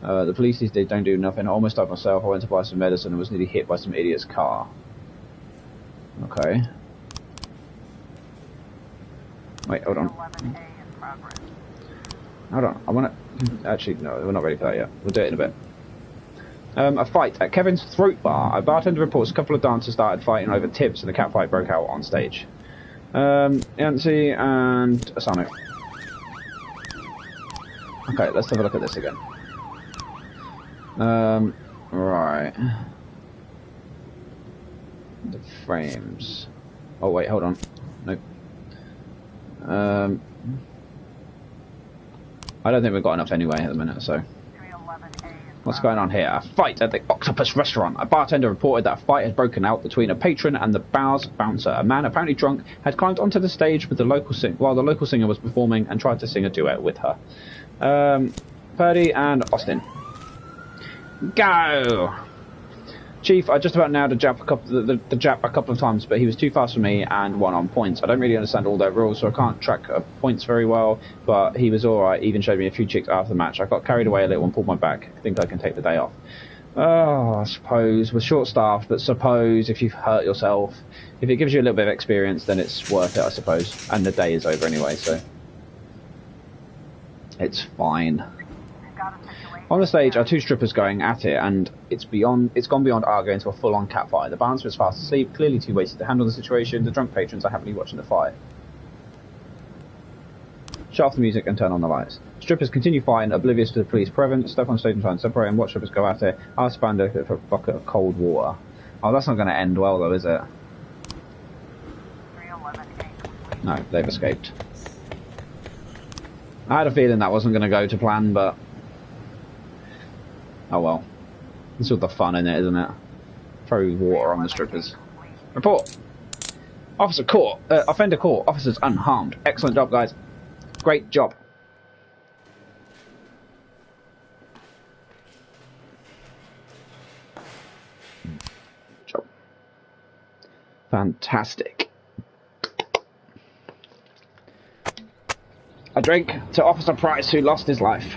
The police these days don't do nothing. I almost died myself. I went to buy some medicine and was nearly hit by some idiot's car. Okay. Wait, hold on. Hold on. I want to... Actually, no, we're not ready for that yet. We'll do it in a bit. A fight at Kevin's Throat Bar. A bartender reports a couple of dancers started fighting over tips and the catfight broke out on stage. Yancy and Asano. Okay, let's have a look at this again. Right. The frames. Oh wait, hold on. Nope. I don't think we've got enough anyway at the minute, so... What's going on here? A fight at the Octopus Restaurant. A bartender reported that a fight had broken out between a patron and the bar's bouncer. A man, apparently drunk, had climbed onto the stage with the local while the local singer was performing and tried to sing a duet with her. Purdy and Austin. Go! Chief, I just about nailed the Jap a couple of times, but he was too fast for me and won on points. I don't really understand all their rules, so I can't track points very well, but he was alright, even showed me a few chicks after the match. I got carried away a little and pulled my back. I think I can take the day off. Oh, I suppose. We're short-staffed, but suppose if you've hurt yourself, if it gives you a little bit of experience, then it's worth it, I suppose. And the day is over anyway, so... It's fine. On the stage are 2 strippers going at it, and it's gone beyond arguing to a full-on catfight. The bouncer is fast asleep, clearly too wasted to handle the situation. The drunk patrons are happily watching the fight. Shut off the music and turn on the lights. Strippers continue fighting, oblivious to the police presence. Step on stage and try and separate and watch strippers go at it. Ask Spanda for a bucket of cold water. Oh, that's not going to end well, though, is it? No, they've escaped. I had a feeling that wasn't going to go to plan, but... Oh well. It's all the fun in it, isn't it? Throw water on the strippers. Report! Officer caught. Offender caught. Officers unharmed. Excellent job, guys. Great job. Job. Fantastic. A drink to Officer Price, who lost his life.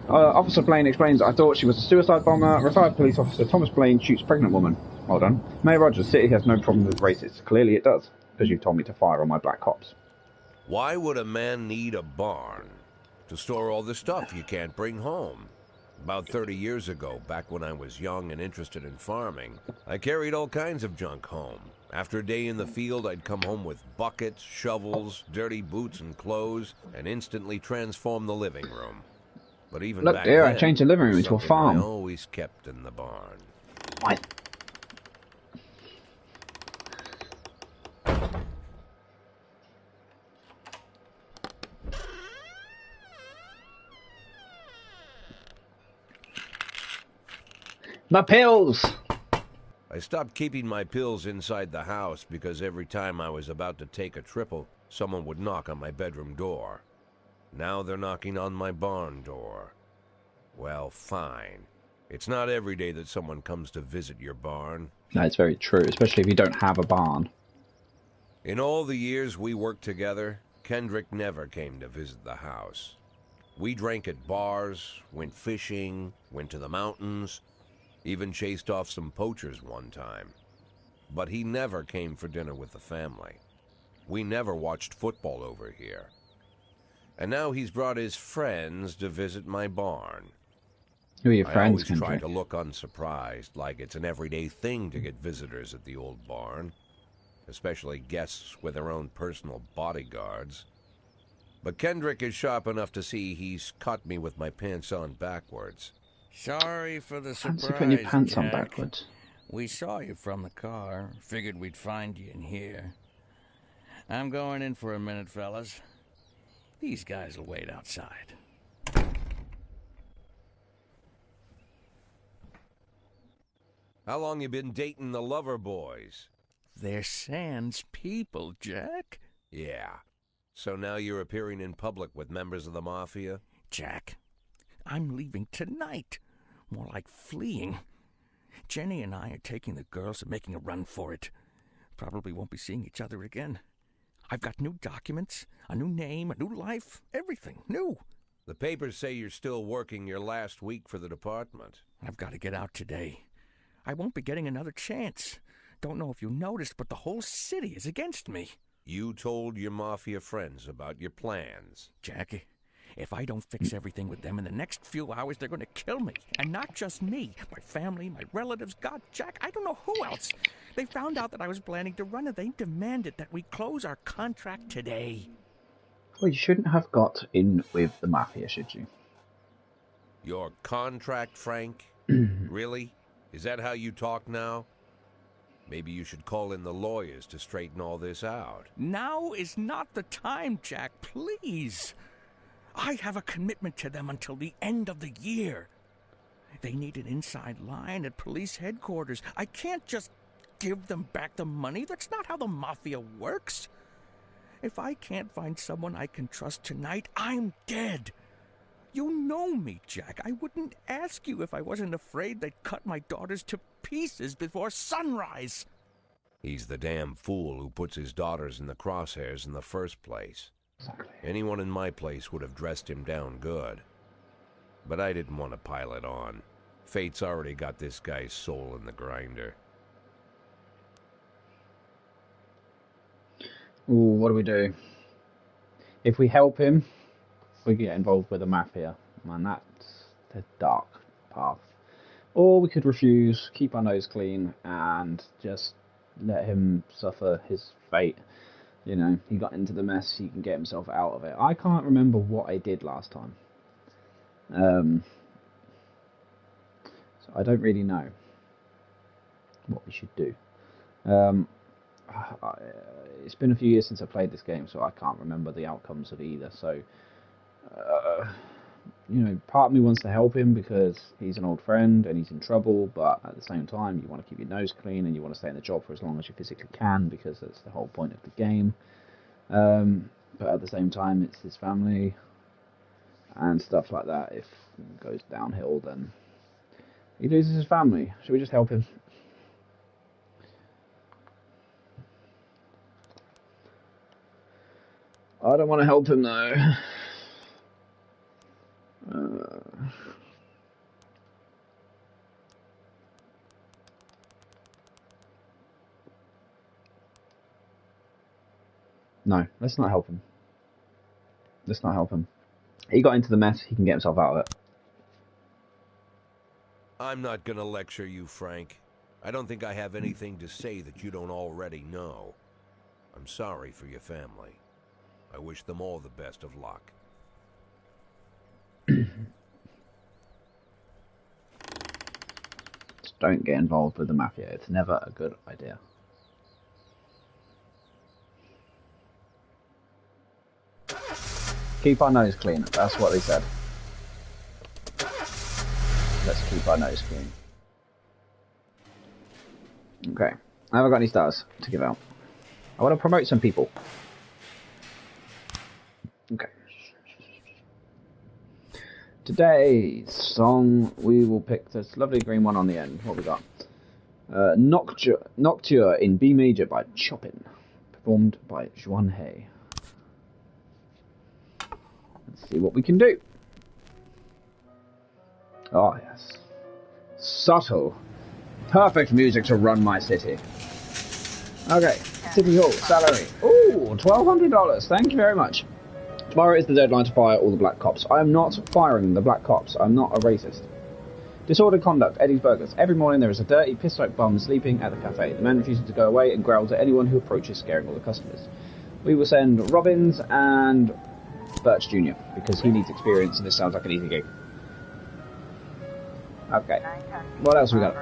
Officer Blaine explains, I thought she was a suicide bomber. Retired police officer Thomas Blaine shoots pregnant woman. Well done. Mayor Rogers, city has no problem with racists. Clearly it does, because you've told me to fire on my black cops. Why would a man need a barn? To store all the stuff you can't bring home. About 30 years ago, back when I was young and interested in farming, I carried all kinds of junk home. After a day in the field, I'd come home with buckets, shovels, dirty boots and clothes, and instantly transform the living room. But even look, back dear, then, I changed the living room into a farm. I always kept in the barn. What? My pills! I stopped keeping my pills inside the house because every time I was about to take a triple, someone would knock on my bedroom door. Now they're knocking on my barn door. Well, fine. It's not every day that someone comes to visit your barn. That's very true, especially if you don't have a barn. In all the years we worked together, Kendrick never came to visit the house. We drank at bars, went fishing, went to the mountains, even chased off some poachers one time. But he never came for dinner with the family. We never watched football over here. And now he's brought his friends to visit my barn. Who are your I friends, always try Kendrick? to look unsurprised, like it's an everyday thing to get visitors at the old barn, especially guests with their own personal bodyguards. But Kendrick is sharp enough to see he's caught me with my pants on backwards. Sorry for the Fancy surprise, putting your pants on Jack. backwards. We saw you from the car. Figured we'd find you in here. I'm going in for a minute, fellas. These guys will wait outside. How long you been dating the lover boys? They're Sans people, Jack. Yeah. So now you're appearing in public with members of the Mafia? Jack, I'm leaving tonight. More like fleeing. Jenny and I are taking the girls and making a run for it. Probably won't be seeing each other again. I've got new documents, a new name, a new life, everything new. The papers say you're still working your last week for the department. I've got to get out today. I won't be getting another chance. Don't know if you noticed, but the whole city is against me. You told your Mafia friends about your plans. Jackie, if I don't fix everything with them in the next few hours, they're going to kill me. And not just me. My family, my relatives, God, Jack, I don't know who else. They found out that I was planning to run and they demanded that we close our contract today. Well, you shouldn't have got in with the Mafia, should you? Your contract, Frank? Really? Is that how you talk now? Maybe you should call in the lawyers to straighten all this out. Now is not the time, Jack, please. I have a commitment to them until the end of the year. They need an inside line at police headquarters. I can't just give them back the money. That's not how the Mafia works. If I can't find someone I can trust tonight, I'm dead. You know me, Jack. I wouldn't ask you if I wasn't afraid they'd cut my daughters to pieces before sunrise. He's the damn fool who puts his daughters in the crosshairs in the first place. Exactly. Anyone in my place would have dressed him down good. But I didn't want to pile it on. Fate's already got this guy's soul in the grinder. Ooh, what do we do? If we help him, we get involved with the Mafia. Man, that's the dark path. Or we could refuse, keep our nose clean, and just let him suffer his fate. You know, he got into the mess, he can get himself out of it. I can't remember what I did last time. So I don't really know what we should do. It's been a few years since I played this game, so I can't remember the outcomes of either. So, you know, part of me wants to help him because he's an old friend and he's in trouble, but at the same time, you want to keep your nose clean and you want to stay in the job for as long as you physically can because that's the whole point of the game. But at the same time, it's his family and stuff like that. If it goes downhill, then he loses his family. Should we just help him? I don't want to help him though. No, let's not help him. Let's not help him. He got into the mess, he can get himself out of it. I'm not gonna lecture you, Frank. I don't think I have anything to say that you don't already know. I'm sorry for your family. I wish them all the best of luck. Just don't get involved with the Mafia. It's never a good idea. Keep our nose clean. That's what they said. Let's keep our nose clean. Okay. I haven't got any stars to give out. I want to promote some people. Okay. Today's song, we will pick this lovely green one on the end. What we got? Nocture in B major by Chopin. Performed by Juan Hay. Let's see what we can do. Oh, yes. Subtle. Perfect music to run my city. Okay, City Hall, salary. Ooh, $1,200. Thank you very much. Tomorrow is the deadline to fire all the black cops. I am not firing the black cops. I'm not a racist. Disordered conduct, Eddie's Burgers. Every morning there is a dirty, piss-soaked bum sleeping at the cafe. The man refuses to go away and growls at anyone who approaches, scaring all the customers. We will send Robbins and Birch Jr. because he needs experience and this sounds like an easy gig. Okay. What else we got?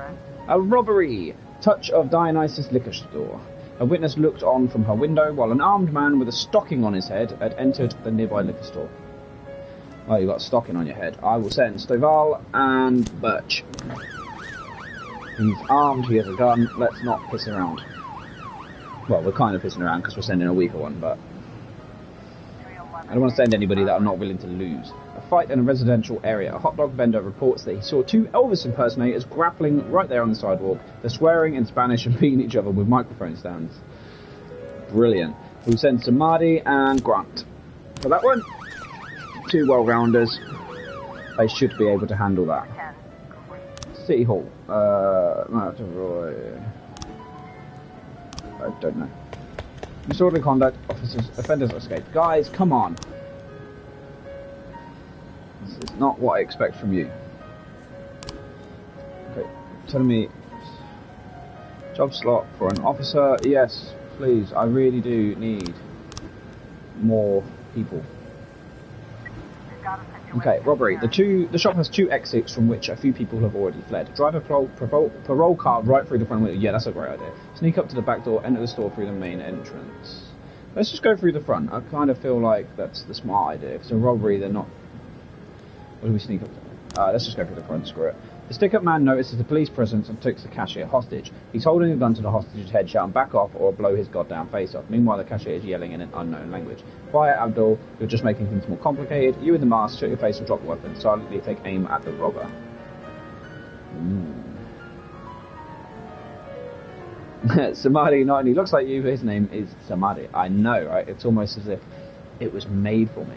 A robbery. Touch of Dionysus Liquor Store. A witness looked on from her window while an armed man with a stocking on his head had entered the nearby liquor store. Oh, you got a stocking on your head. I will send Stovall and Birch. He's armed, he has a gun. Let's not piss around. Well, we're kind of pissing around because we're sending a weaker one, but I don't want to send anybody that I'm not willing to lose. A fight in a residential area. A hot dog vendor reports that he saw two Elvis impersonators grappling right there on the sidewalk. They're swearing in Spanish and beating each other with microphone stands. Brilliant. We'll send Samadhi and Grant. For that one, two well-rounders. They should be able to handle that. City Hall. I don't know. Disorderly conduct, offenders escaped. Guys, come on. This is not what I expect from you. Okay, telling me job slot for an officer. Yes, please. I really do need more people. Okay, robbery. The shop has two exits from which a few people have already fled. Drive a parole car right through the front window. Yeah, that's a great idea. Sneak up to the back door, enter the store through the main entrance. Let's just go through the front. I kind of feel like that's the smart idea. If it's a robbery, they're not... What do we sneak up to? Let's just go through the front, screw it. The stick-up man notices the police presence and takes the cashier hostage. He's holding a gun to the hostage's head, shouting, "Back off or blow his goddamn face off." Meanwhile, the cashier is yelling in an unknown language. "Quiet, Abdul. You're just making things more complicated. You in the mask, shut your face and drop the weapon. Silently take aim at the robber." Samadhi not only looks like you, but his name is Samadhi. I know, right? It's almost as if it was made for me.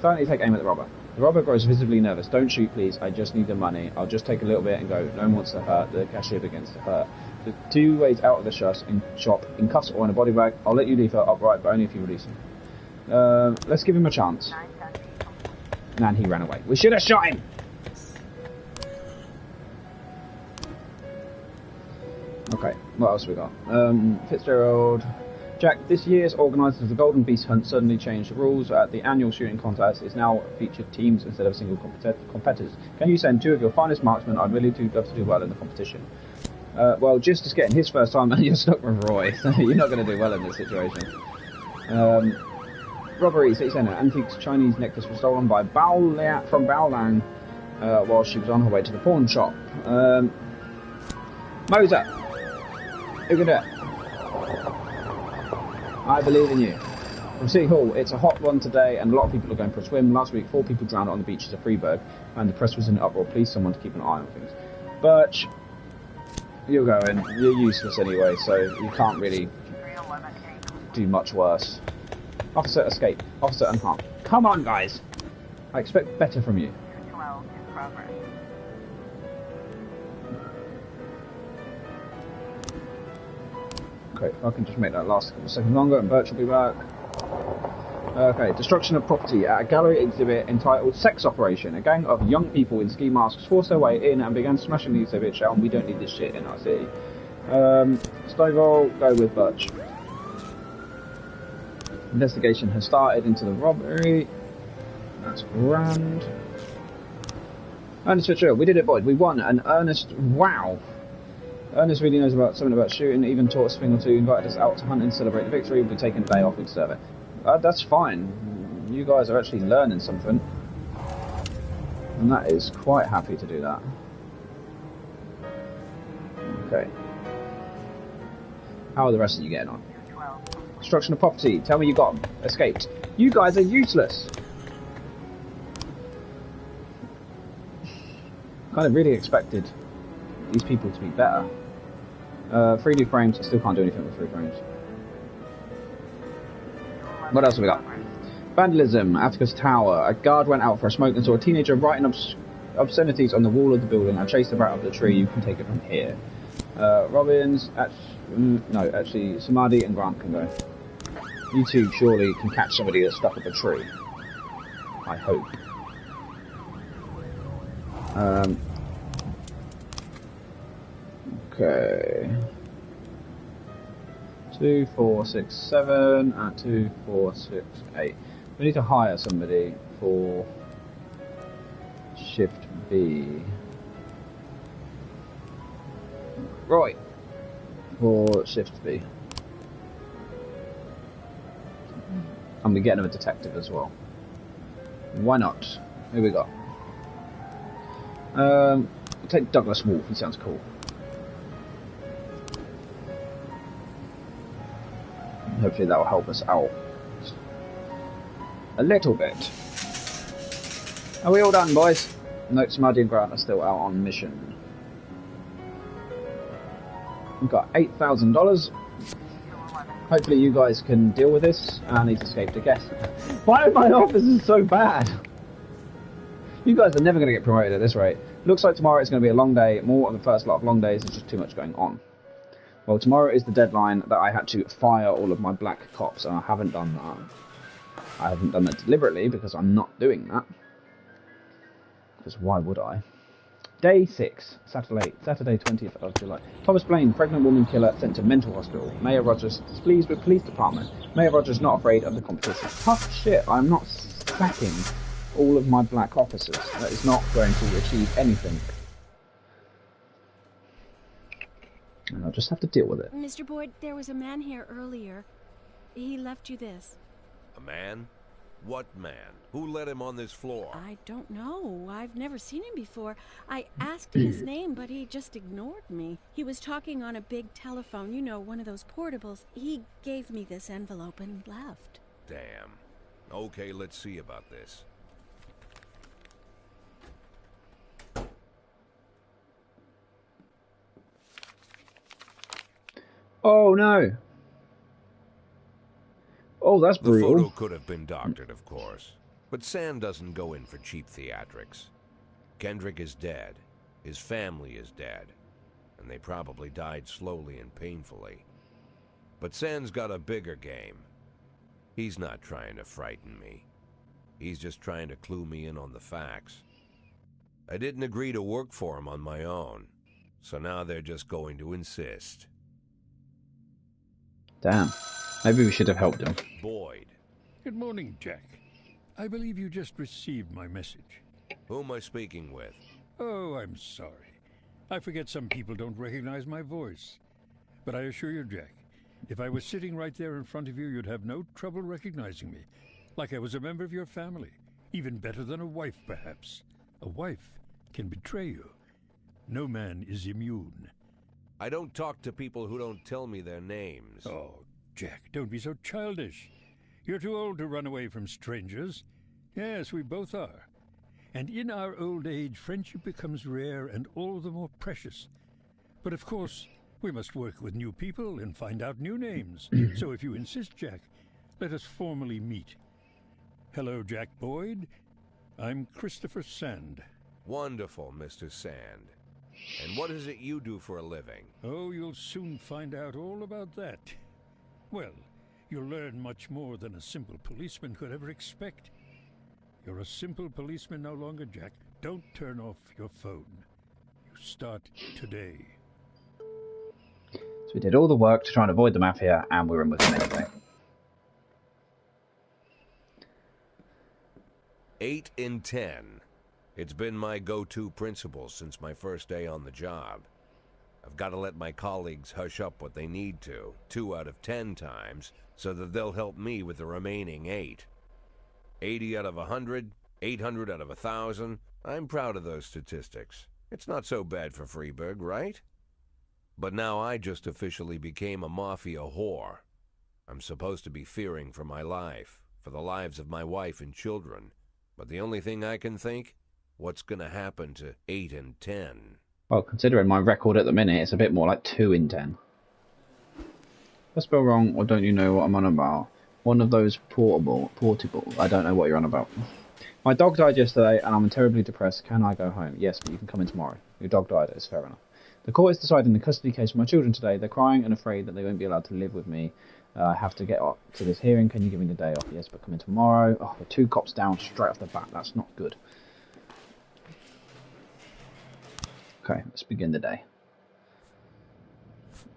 Silently take aim at the robber. The robber grows visibly nervous. "Don't shoot, please. I just need the money. I'll just take a little bit and go. No one wants to hurt." The cashier begins to hurt. The two ways out of the shop, in cuffs or in a body bag. "I'll let you leave her upright, but only if you release him." Let's give him a chance. And he ran away. We should have shot him! Okay, what else we got? Fitzgerald. "Jack, this year's organisers of the Golden Beast Hunt suddenly changed the rules. At the annual shooting contest is now featured teams instead of single competitors. Can you send two of your finest marksmen? I'd really love to do well in the competition." Well, just is getting his first time and you're stuck with Roy, so you're not going to do well in this situation. Robbery, City Centre. Antiques Chinese necklace was stolen by from Baolang while she was on her way to the pawn shop. Moser, who can do it? I believe in you. From City Hall, it's a hot one today and a lot of people are going for a swim. Last week, 4 people drowned on the beaches of Freeburg and the press was in an uproar. Please someone to keep an eye on things. Birch, you're going. You're useless anyway, so you can't really do much worse. Officer escape. Officer unharmed. Come on, guys. I expect better from you. Okay, I can just make that last a couple of seconds longer and Birch will be back. Okay, destruction of property at a gallery exhibit entitled Sex Operation. A gang of young people in ski masks forced their way in and began smashing the exhibit, shouting, "We don't need this shit in our city." Stovall, go with Birch. Investigation has started into the robbery. That's grand. Ernest Fitzgerald, we did it, boys. We won. And Ernest, wow. Ernest really knows something about shooting, even taught us a thing or two, invited us out to hunt and celebrate the victory. We'll be taking a day off, we deserve it. That's fine. You guys are actually learning something. And that is quite happy to do that. Okay. How are the rest of you getting on? Destruction of property. Tell me you got them. Escaped. You guys are useless. Kind of really expected these people to be better. 3 new frames. I still can't do anything with 3 frames. What else have we got? Vandalism. Atticus Tower. A guard went out for a smoke and saw a teenager writing obscenities on the wall of the building and chase the rat up the tree. You can take it from here. Robbins, actually, Samadhi and Grant can go. You two surely can catch somebody that's stuck up a tree. I hope. Okay. 2, 4, 6, 7, and 2, 4, 6, 8. We need to hire somebody for Shift B. Right. For Shift B. And we're getting a detective as well. Why not? Who we got? We'll take Douglas Wolf, he sounds cool. Hopefully that will help us out a little bit. Are we all done, boys? No, Samadhi and Grant are still out on mission. We've got $8,000. Hopefully you guys can deal with this, and he's escaped a guess. Why are my officers so bad? You guys are never going to get promoted at this rate. Looks like tomorrow is going to be a long day. More of the first lot of long days, there's just too much going on. Well, tomorrow is the deadline that I had to fire all of my black cops, and I haven't done that. I haven't done that deliberately, because I'm not doing that. Because why would I? Day 6, Saturday 20th of July. Thomas Blaine, pregnant woman killer, sent to mental hospital. Mayor Rogers displeased with police department. Mayor Rogers not afraid of the competition. Tough shit, I'm not sacking all of my black officers. That is not going to achieve anything. And I'll just have to deal with it. Mr. Boyd, there was a man here earlier. He left you this. A man? What man? Who let him on this floor? I don't know. I've never seen him before. I asked him his name, but he just ignored me. He was talking on a big telephone, you know, one of those portables. He gave me this envelope and left. Damn. Okay, let's see about this. Oh no! Oh, that's brutal. The photo could have been doctored, of course. But Sand doesn't go in for cheap theatrics. Kendrick is dead. His family is dead. And they probably died slowly and painfully. But Sand's got a bigger game. He's not trying to frighten me. He's just trying to clue me in on the facts. I didn't agree to work for him on my own. So now they're just going to insist. Damn. Maybe we should have helped him. Boyd. Good morning, Jack. I believe you just received my message. Who am I speaking with? Oh, I'm sorry. I forget some people don't recognize my voice. But I assure you, Jack, if I was sitting right there in front of you, you'd have no trouble recognizing me. Like I was a member of your family. Even better than a wife, perhaps. A wife can betray you. No man is immune. I don't talk to people who don't tell me their names. Oh, Jack, don't be so childish. You're too old to run away from strangers. Yes, we both are. And in our old age, friendship becomes rare and all the more precious. But of course, we must work with new people and find out new names. So if you insist, Jack, let us formally meet. Hello, Jack Boyd. I'm Christopher Sand. Wonderful, Mr. Sand. And what is it you do for a living? Oh, you'll soon find out all about that. Well, you'll learn much more than a simple policeman could ever expect. You're a simple policeman no longer, Jack. Don't turn off your phone. You start today. So we did all the work to try and avoid the mafia, and we were in with them anyway. 8 in 10. It's been my go-to principle since my first day on the job. I've got to let my colleagues hush up what they need to, 2 out of 10 times, so that they'll help me with the remaining 8. 80 out of 100, 800 out of 1,000. I'm proud of those statistics. It's not so bad for Freeburg, right? But now I just officially became a mafia whore. I'm supposed to be fearing for my life, for the lives of my wife and children. But the only thing I can think, what's going to happen to 8 and 10? Well, considering my record at the minute, it's a bit more like 2 in 10. I spell wrong, or don't you know what I'm on about? One of those portable. I don't know what you're on about. My dog died yesterday and I'm terribly depressed. Can I go home? Yes, but you can come in tomorrow. Your dog died, it's fair enough. The court is deciding the custody case for my children today. They're crying and afraid that they won't be allowed to live with me. I have to get up to this hearing. Can you give me the day off? Yes, but come in tomorrow. Oh, the 2 cops down straight off the bat. That's not good. Okay, let's begin the day.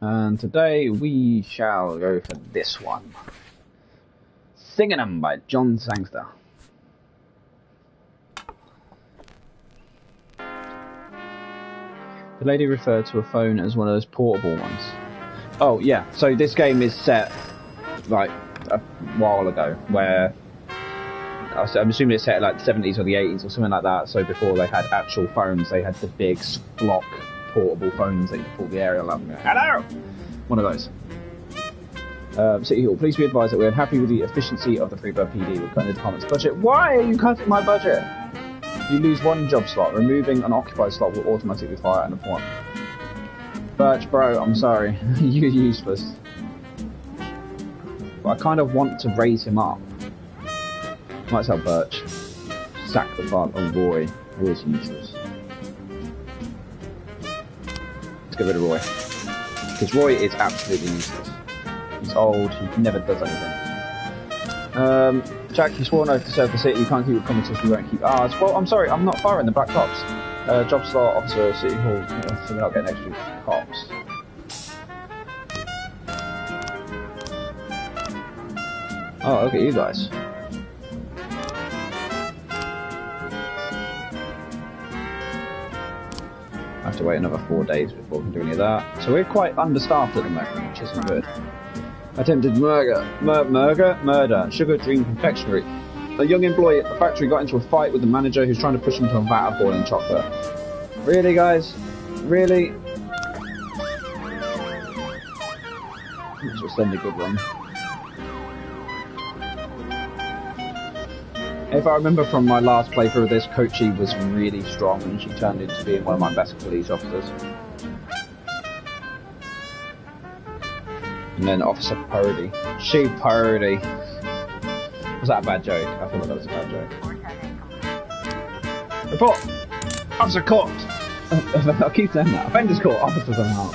And today we shall go for this one. Singing 'Em by John Sangster. The lady referred to a phone as one of those portable ones. Oh yeah, so this game is set like a while ago, where I'm assuming it's set like the 70s or the 80s or something like that. So before they had actual phones, they had the big block portable phones that you could pull the aerial up and go, hello! One of those. City Hall, please be advised that we're unhappy with the efficiency of the Freeburg PD. We're cutting the department's budget. Why are you cutting my budget? You lose 1 job slot. Removing an occupied slot will automatically fire an appointment. Birch, bro, I'm sorry. You're useless. But I kind of want to raise him up. Might tell Birch. Sack the father. Oh, Roy. Roy's useless. Let's get rid of Roy. Because Roy is absolutely useless. He's old, he never does anything. Jack, you swore an oath to serve the city. You can't keep your promises, you won't keep ours. Well, I'm sorry, I'm not firing the Black Cops. Job slot, officer, City Hall, so we're not getting extra cops. Oh, look at you guys. I have to wait another 4 days before we can do any of that. So we're quite understaffed at the moment, which isn't good. Attempted murder. Sugar Dream Confectionery. A young employee at the factory got into a fight with the manager who's trying to push him to a vat of boiling chocolate. Really, guys? Really? Let's just send a good one. If I remember from my last playthrough of this, Kochi was really strong and she turned into being one of my best police officers. And then Officer Purdy. She Purdy. Was that a bad joke? I feel like that was a bad joke. Report! Officer caught! I keep saying that. Offenders caught, officers unharmed.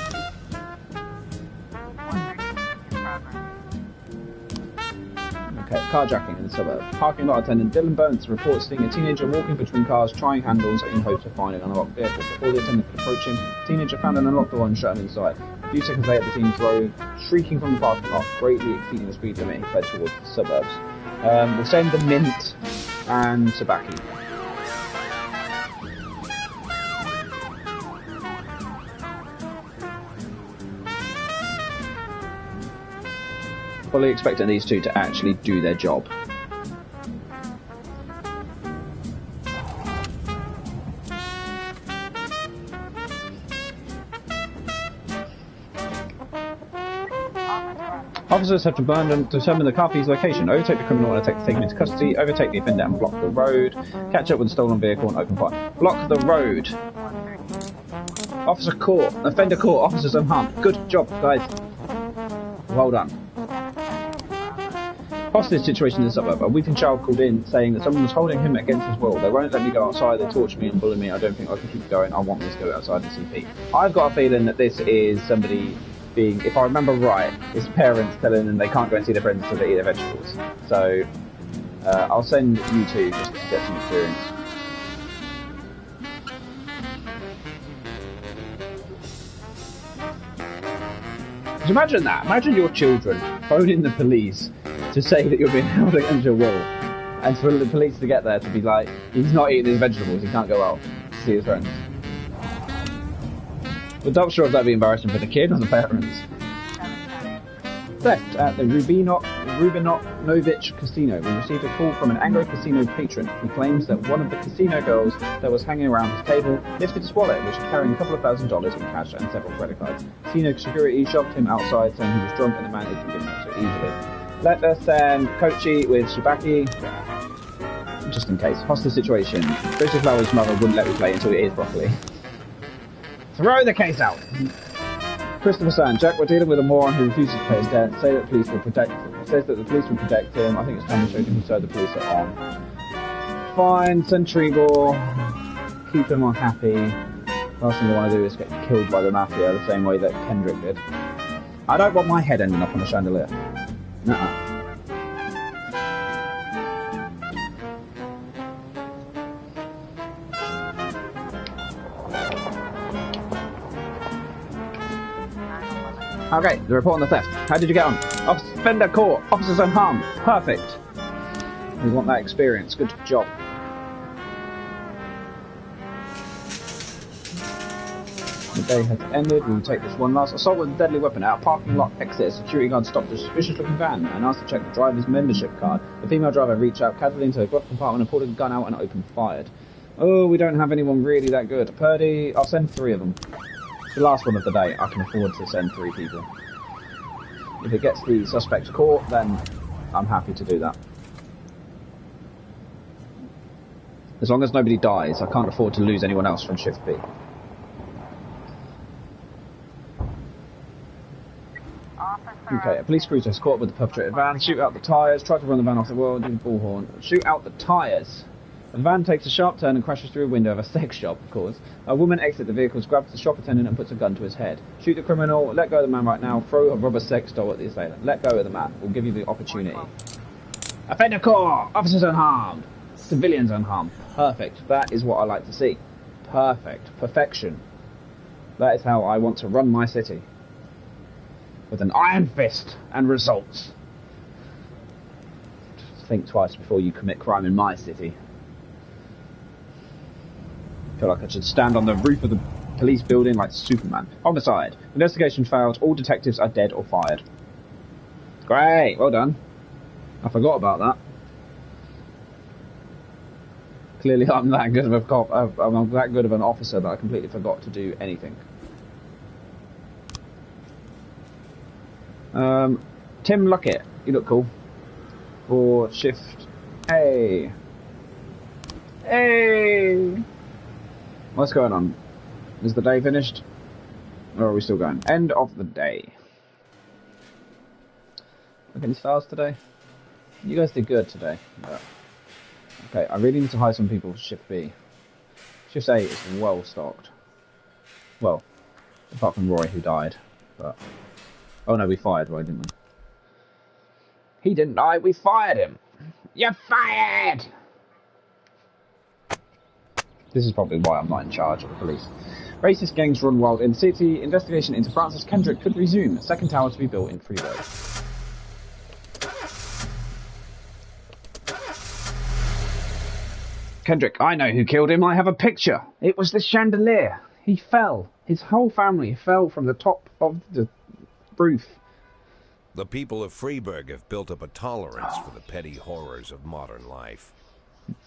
Okay, carjacking in the suburb. Parking lot attendant Dylan Burns reports seeing a teenager walking between cars, trying handles in hopes of finding an unlocked vehicle. Before the attendant could approach him, the teenager found an unlocked door and shut him inside. A few seconds later, the teen drove, shrieking from the parking lot, greatly exceeding the speed limit, and fled towards the suburbs. We'll send the mint and Sabaki. Fully expecting these two to actually do their job. Officers have to determine the car thief's location, overtake the criminal and take him into custody, overtake the offender and block the road, catch up with the stolen vehicle and open fire. Block the road. Officer caught. Offender caught. Officers unharmed. Good job, guys. Well done. Hostage situation in the suburb. A weeping child called in saying that someone was holding him against his will. They won't let me go outside, they torture me and bully me. I don't think I can keep going. I want me to go outside and CP. I've got a feeling that this is somebody being, if I remember right, it's parents telling them they can't go and see their friends until they eat their vegetables. So, I'll send you two just to get some experience. Just imagine that. Imagine your children phoning the police to say that you're being held against your will, and for the police to get there to be like, he's not eating his vegetables, he can't go out to see his friends. I'm not sure if that'd be embarrassing for the kid or the parents. Theft at the Rubinovic Casino. We received a call from an Anglo Casino patron. He claims that one of the casino girls that was hanging around his table lifted his wallet, which was carrying a couple of $1,000s in cash and several credit cards. Casino security shoved him outside, saying he was drunk and the man isn't giving up so easily. Let us send Kochi with Shibaki, just in case. Hostage situation. Joseph Lower's mother wouldn't let me play until he ate properly. Throw the case out! Christopher Sand. Jack, we're dealing with a moron who refuses to pay his debt. Says that the police will protect him. I think it's time we showed him whose side the police are on. fine. Sentry Gore. Keep him happy. Last thing I want to do is get killed by the Mafia the same way that Kendrick did. I don't want my head ending up on a chandelier. Nuh-uh. Okay, the report on the theft. How did you get on? Offender caught. Officers unharmed. Perfect. We want that experience. Good job. The day has ended. We will take this one last assault with a deadly weapon out. Parking lot exit. Security guard stopped a suspicious-looking van and asked to check the driver's membership card. The female driver reached out casually into the glove compartment and pulled a gun out and opened fired. Oh, we don't have anyone really that good. Purdy, I'll send 3 of them. The last one of the day. I can afford to send 3 people. If it gets the suspect caught, then I'm happy to do that. As long as nobody dies, I can't afford to lose anyone else from Shift B. Okay, a police cruiser is caught up with the perpetrated van. Shoot out the tyres. Try to run the van off the road. Do the bullhorn. Shoot out the tyres. The van takes a sharp turn and crashes through a window of a sex shop, of course. A woman exits the vehicle, grabs the shop attendant and puts a gun to his head. Shoot the criminal, let go of the man right now, throw a rubber sex doll at the assailant. Let go of the man. We'll give you the opportunity. Offender caught! Officers unharmed! Civilians unharmed. Perfect. That is what I like to see. Perfect. Perfection. That is how I want to run my city. With an iron fist and results. Just think twice before you commit crime in my city. I feel like I should stand on the roof of the police building like Superman. Homicide. Investigation failed. All detectives are dead or fired. Great. Well done. I forgot about that. Clearly I'm that good of a cop. I'm that good of an officer that I completely forgot to do anything. Tim Luckett. You look cool. For Shift A. Hey! What's going on? Is the day finished? Or are we still going? End of the day. Look, any stars today? You guys did good today. But... okay, I really need to hire some people for Shift B. Shift A is well stocked. Well, apart from Roy who died. But oh no, we fired Roy, didn't we? He didn't die, we fired him! You're fired! This is probably why I'm not in charge of the police. Racist gangs run wild in the city. Investigation into Francis Kendrick could resume. Second tower to be built in Freeburg. Kendrick, I know who killed him. I have a picture. It was the chandelier. He fell. His whole family fell from the top of the roof. The people of Freeburg have built up a tolerance for the petty horrors of modern life.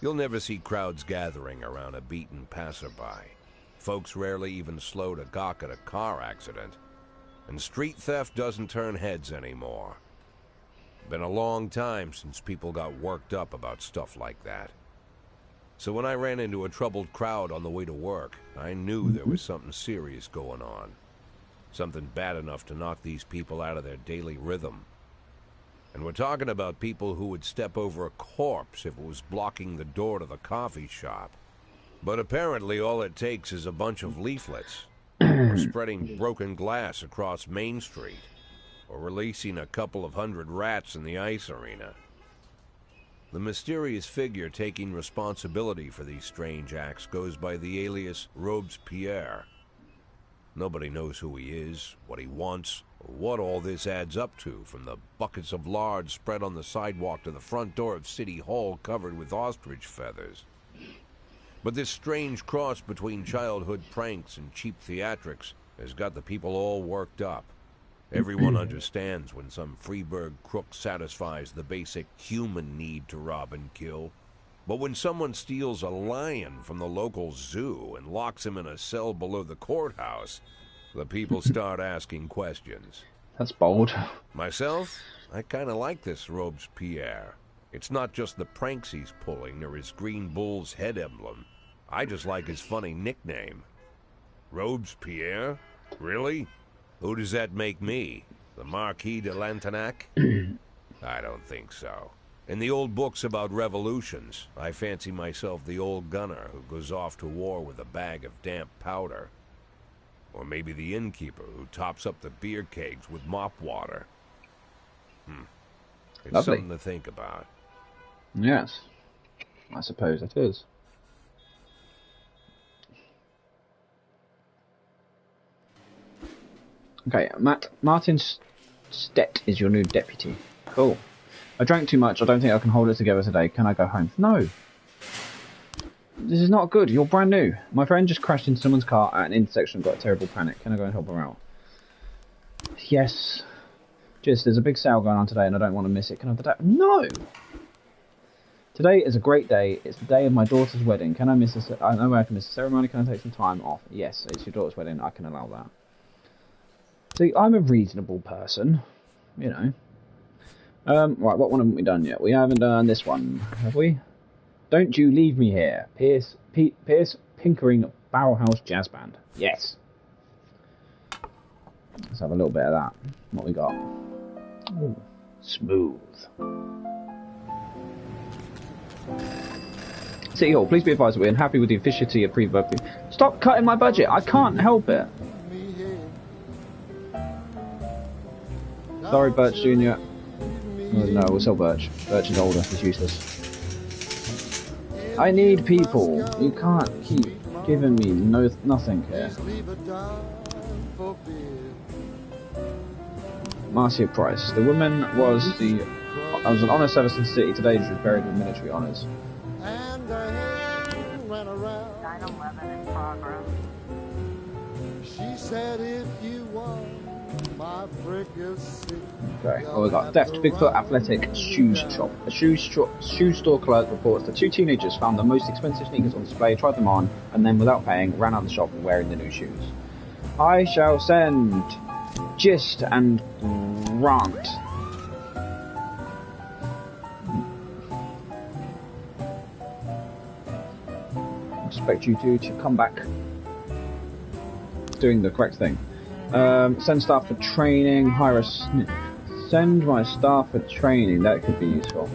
You'll never see crowds gathering around a beaten passerby. Folks rarely even slow to gawk at a car accident. And street theft doesn't turn heads anymore. Been a long time since people got worked up about stuff like that. So when I ran into a troubled crowd on the way to work, I knew there was something serious going on. Something bad enough to knock these people out of their daily rhythm. And we're talking about people who would step over a corpse if it was blocking the door to the coffee shop. But apparently all it takes is a bunch of leaflets, or spreading broken glass across Main Street, or releasing a couple of hundred rats in the ice arena. The mysterious figure taking responsibility for these strange acts goes by the alias Robespierre. Nobody knows who he is, what he wants, or what all this adds up to, from the buckets of lard spread on the sidewalk to the front door of City Hall covered with ostrich feathers. But this strange cross between childhood pranks and cheap theatrics has got the people all worked up. Everyone understands when some Freeburg crook satisfies the basic human need to rob and kill. But when someone steals a lion from the local zoo and locks him in a cell below the courthouse, the people start asking questions. That's bold. Myself, I kind of like this Robespierre. It's not just the pranks he's pulling or his green bull's head emblem. I just like his funny nickname. Robespierre? Really? Who does that make me? The Marquis de Lantenac? I don't think so. In the old books about revolutions, I fancy myself the old gunner who goes off to war with a bag of damp powder. Or maybe the innkeeper who tops up the beer kegs with mop water. It's Lovely. something to think about. Yes, I suppose it is. Okay, Martin Stett is your new deputy. Cool. I drank too much. I don't think I can hold it together today. Can I go home? No. This is not good. You're brand new. My friend just crashed into someone's car at an intersection and got a terrible panic. Can I go and help her out? Yes. Just, there's a big sale going on today and I don't want to miss it. Can I have the day? No! Today is a great day. It's the day of my daughter's wedding. Can I miss this? I know I can miss the ceremony. Can I take some time off? Yes, it's your daughter's wedding. I can allow that. See, I'm a reasonable person. You know. Right, what one haven't we done yet? We haven't done this one, have we? Don't you leave me here. Pierce Pinkering Barrelhouse Jazz Band. Yes. Let's have a little bit of that. What we got? Ooh, smooth. City Hall, please be advised that we're unhappy with the efficiency of pre-birthday. Stop cutting my budget. I can't help it. Sorry, Birch Jr. No, we'll sell Birch. Birch is older. He's useless. I need people. You can't keep giving me nothing here. Marcia Price. The woman was an honour service in the city. Today she was buried with military honours. 9/11 in progress. She said if you want my fricassee. Okay, well, we got theft, Bigfoot Athletic Shoes Shop. A shoe store clerk reports that 2 teenagers found the most expensive sneakers on display, tried them on, and then without paying, ran out of the shop wearing the new shoes. I shall send Gist and Grant. I expect you two to come back doing the correct thing. Send staff for training, hire a send my staff for training, that could be useful.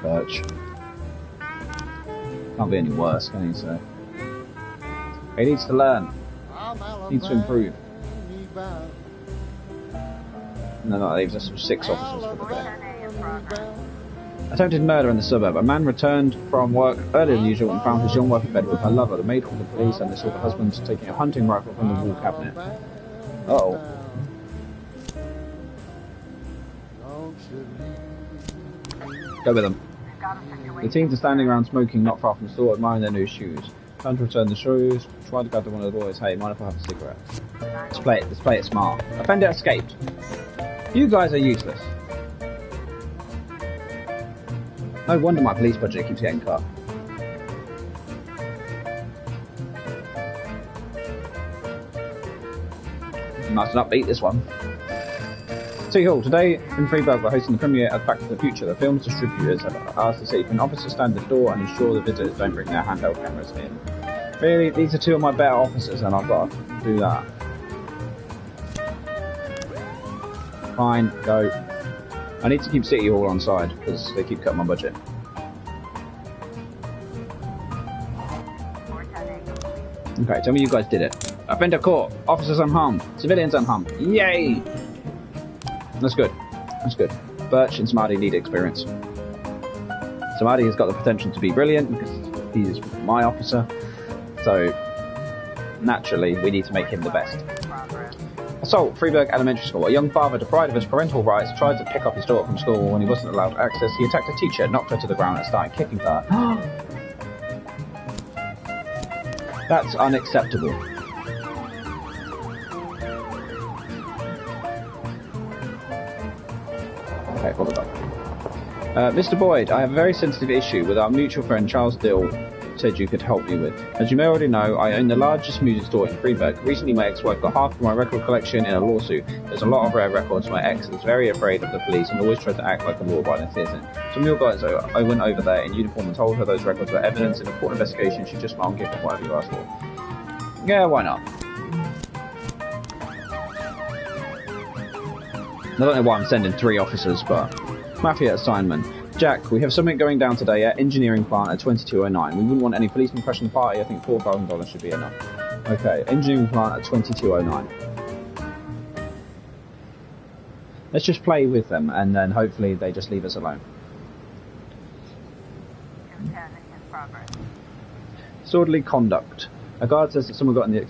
Birch. Can't be any worse, can he, so? He needs to learn. Needs to improve. And then that leaves us with 6 officers for the day. Attempted murder in the suburb. A man returned from work earlier than usual and found his young wife in bed with her lover. The maid called the police and they saw the husband taking a hunting rifle from the wall cabinet. Uh-oh. Go with them. The teens are standing around smoking not far from the store, admiring their new shoes. Time to return the shoes. Try to gather one of the boys. Hey, mind if I have a cigarette? Let's play it smart. Offender escaped. You guys are useless. No wonder my police budget keeps getting cut. Nice and upbeat, this one. City Hall. Today in Freeburg we're hosting the premiere of Back to the Future. The film's distributors have asked the city for an officer stand at the door and ensure the visitors don't bring their handheld cameras in. Really, these are 2 of my better officers and I've got to do that. Fine, go. I need to keep City Hall on side because they keep cutting my budget. Okay, tell me you guys did it. Offender caught. Officers unharmed. Civilians unharmed. Yay! That's good. That's good. Birch and Smarty need experience. Smarty has got the potential to be brilliant because he's my officer. So, naturally, we need to make him the best. Assault, Freeburg Elementary School. A young father, deprived of his parental rights, tried to pick up his daughter from school when he wasn't allowed access. He attacked a teacher, knocked her to the ground and started kicking her. That's unacceptable. Okay, hold it up. Mr. Boyd, I have a very sensitive issue with our mutual friend Charles Dill said you could help me with. As you may already know, I own the largest music store in Freeburg. Recently my ex-wife got half of my record collection in a lawsuit. There's a lot of rare records. My ex is very afraid of the police and always tried to act like a law-abiding citizen. Some of your guys, I went over there in uniform and told her those records were evidence in a court investigation. She just smiled and gave them whatever you asked for. Yeah, why not? I don't know why I'm sending 3 officers, but... Mafia assignment. Jack, we have something going down today at engineering plant at 2209. We wouldn't want any policemen crashing the party. I think $4,000 should be enough. Okay, engineering plant at 2209. Let's just play with them, and then hopefully they just leave us alone. Disorderly conduct. A guard says that someone got in the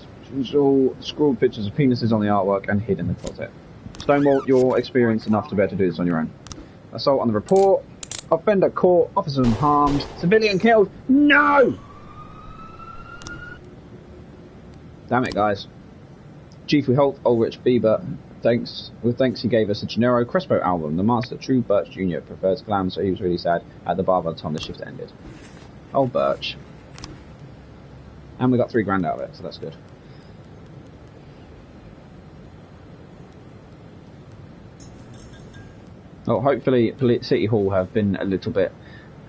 scrawled pictures of penises on the artwork and hid in the closet. Stonewall, you're experienced enough to be able to do this on your own. Assault on the report. Offender caught. Officer unharmed. Civilian killed. No! Damn it, guys. Chief, we halt Ulrich Bieber. Thanks he gave us a Gennaro Crespo album. The master, True Birch Jr., prefers glam, so he was really sad at the bar by the time the shift ended. Oh, Birch. And we got $3,000 out of it, so that's good. Well, hopefully City Hall have been a little bit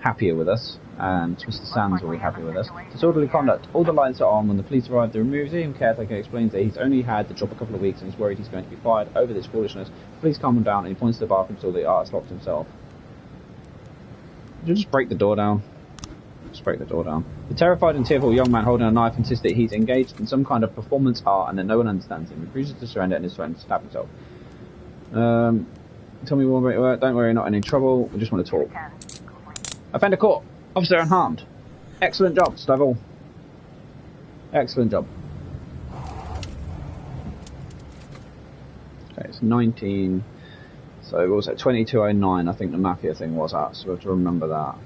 happier with us, and Mr. Sands will be happy with us. Disorderly conduct. All the lights are on when the police arrive. The museum caretaker explains that he's only had the job a couple of weeks and he's worried he's going to be fired over this foolishness. The police calm him down and he points to the bathroom so the artist locks himself. Did you just break the door down? Just break the door down. The terrified and tearful young man holding a knife insists that he's engaged in some kind of performance art and that no one understands him. He refuses to surrender and is threatening to stab himself. Tell me more about your work. Don't worry, not in any trouble. We just want to talk. Offender caught. Officer unharmed. Excellent job, Stovall. Excellent job. Okay, it's 19. So what was it? 2209. I think the Mafia thing was at. So we have to remember that.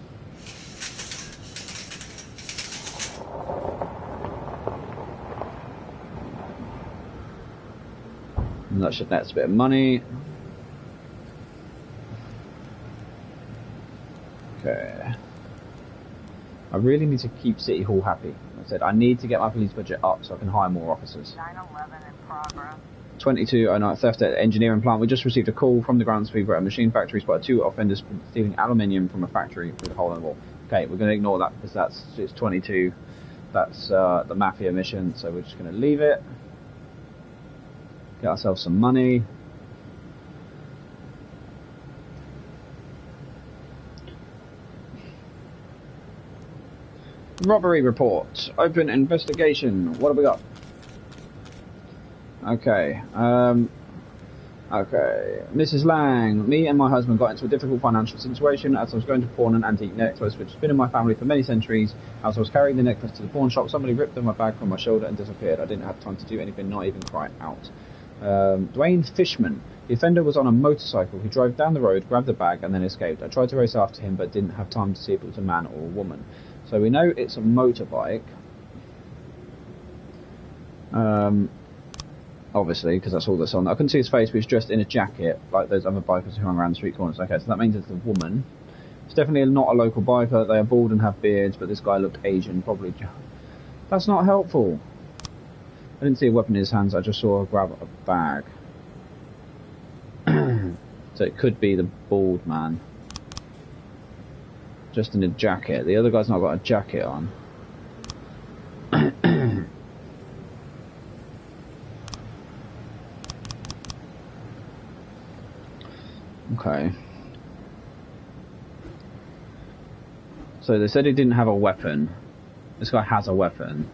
And that should net us a bit of money. Okay. I really need to keep City Hall happy. Like I said, I need to get my police budget up so I can hire more officers. 911 in progress. 2209 theft at engineering plant. We just received a call from the groundskeeper at a machine factory spotted 2 offenders stealing aluminium from a factory through the hole in the wall. Okay, we're going to ignore that because it's 22. That's the Mafia mission, so we're just going to leave it. Get ourselves some money. Robbery report. Open investigation. What have we got? Okay. Okay. Mrs. Lang, me and my husband got into a difficult financial situation as I was going to pawn an antique necklace which has been in my family for many centuries. As I was carrying the necklace to the pawn shop, somebody ripped my bag from my shoulder and disappeared. I didn't have time to do anything, not even cry out. Dwayne Fishman. The offender was on a motorcycle. He drove down the road, grabbed the bag, and then escaped. I tried to race after him, but didn't have time to see if it was a man or a woman. So we know it's a motorbike. Obviously, because that's all that's on. I couldn't see his face, but he's dressed in a jacket, like those other bikers who hung around the street corners. Okay, so that means it's a woman. It's definitely not a local biker. They are bald and have beards, but this guy looked Asian, probably. That's not helpful. I didn't see a weapon in his hands, I just saw her grab a bag. So it could be the bald man. Just in a jacket. The other guy's not got a jacket on. Okay. So they said he didn't have a weapon. This guy has a weapon.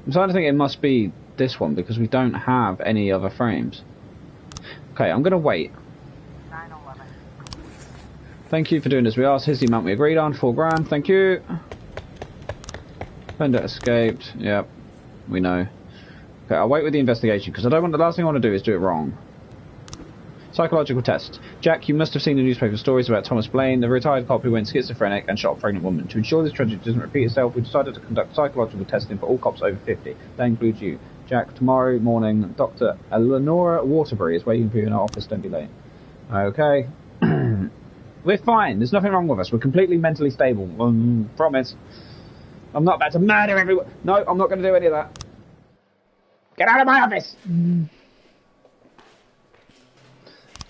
I'm starting to think it must be this one because we don't have any other frames. Okay, I'm going to wait. 911. Thank you for doing this. We asked his the amount we agreed on, $4,000. Thank you. Offender escaped. Yep, we know. Okay, I'll wait with the investigation because I don't want. The last thing I want to do is do it wrong. Psychological test. Jack, you must have seen the newspaper stories about Thomas Blaine, the retired cop who went schizophrenic and shot a pregnant woman. To ensure this tragedy doesn't repeat itself, we decided to conduct psychological testing for all cops over 50. That includes you. Jack, tomorrow morning, Dr. Eleonora Waterbury is waiting for you in our office. Don't be late. Okay. We're fine. There's nothing wrong with us. We're completely mentally stable. Promise. I'm not about to murder everyone. No, I'm not going to do any of that. Get out of my office!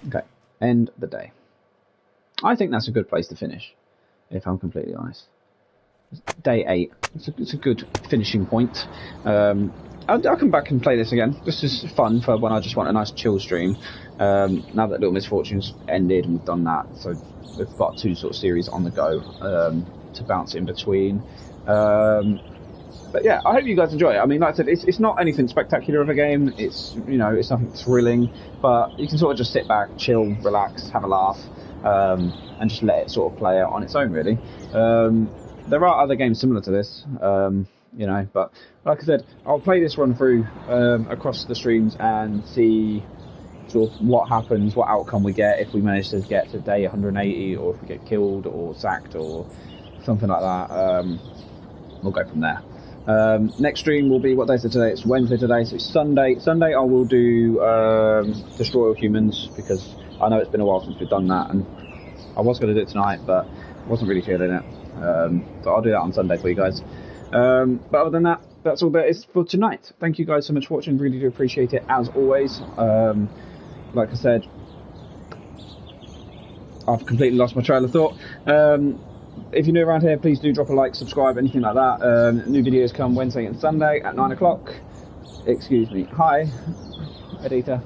Okay, end the day. I think that's a good place to finish. if I'm completely honest. Day 8. It's a good finishing point. I'll come back and play this again. This is fun for when I just want a nice chill stream. Now that Little Misfortunes ended and we've done that, so we've got 2 sort of series on the go to bounce in between. But yeah, I hope you guys enjoy it. I mean, like I said, it's not anything spectacular of a game. It's, you know, it's nothing thrilling, but you can sort of just sit back, chill, relax, have a laugh, and just let it sort of play out on its own, really. There are other games similar to this, you know, but like I said, I'll play this run through across the streams and see sort of what happens, what outcome we get if we manage to get to day 180, or if we get killed or sacked or something like that. We'll go from there. Next stream will be, what day is it today? It's Wednesday today, so it's Sunday. Sunday I will do Destroy All Humans, because I know it's been a while since we've done that, and I was going to do it tonight, but I wasn't really feeling it. So I'll do that on Sunday for you guys. But other than that, that's all there is for tonight. Thank you guys so much for watching, really do appreciate it as always. Like I said, I've completely lost my trail of thought. If you're new around here, please do drop a like, subscribe, anything like that. New videos come Wednesday and Sunday at 9 o'clock. Excuse me. Hi, Edita.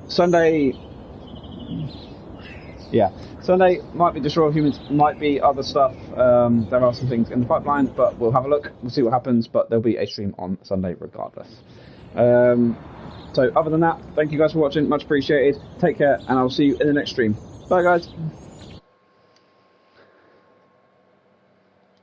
Sunday... Yeah, Sunday might be Destroy All Humans, might be other stuff. There are some things in the pipeline, but we'll have a look. We'll see what happens, but there'll be a stream on Sunday regardless. So other than that, thank you guys for watching. Much appreciated. Take care, and I'll see you in the next stream. Bye, guys.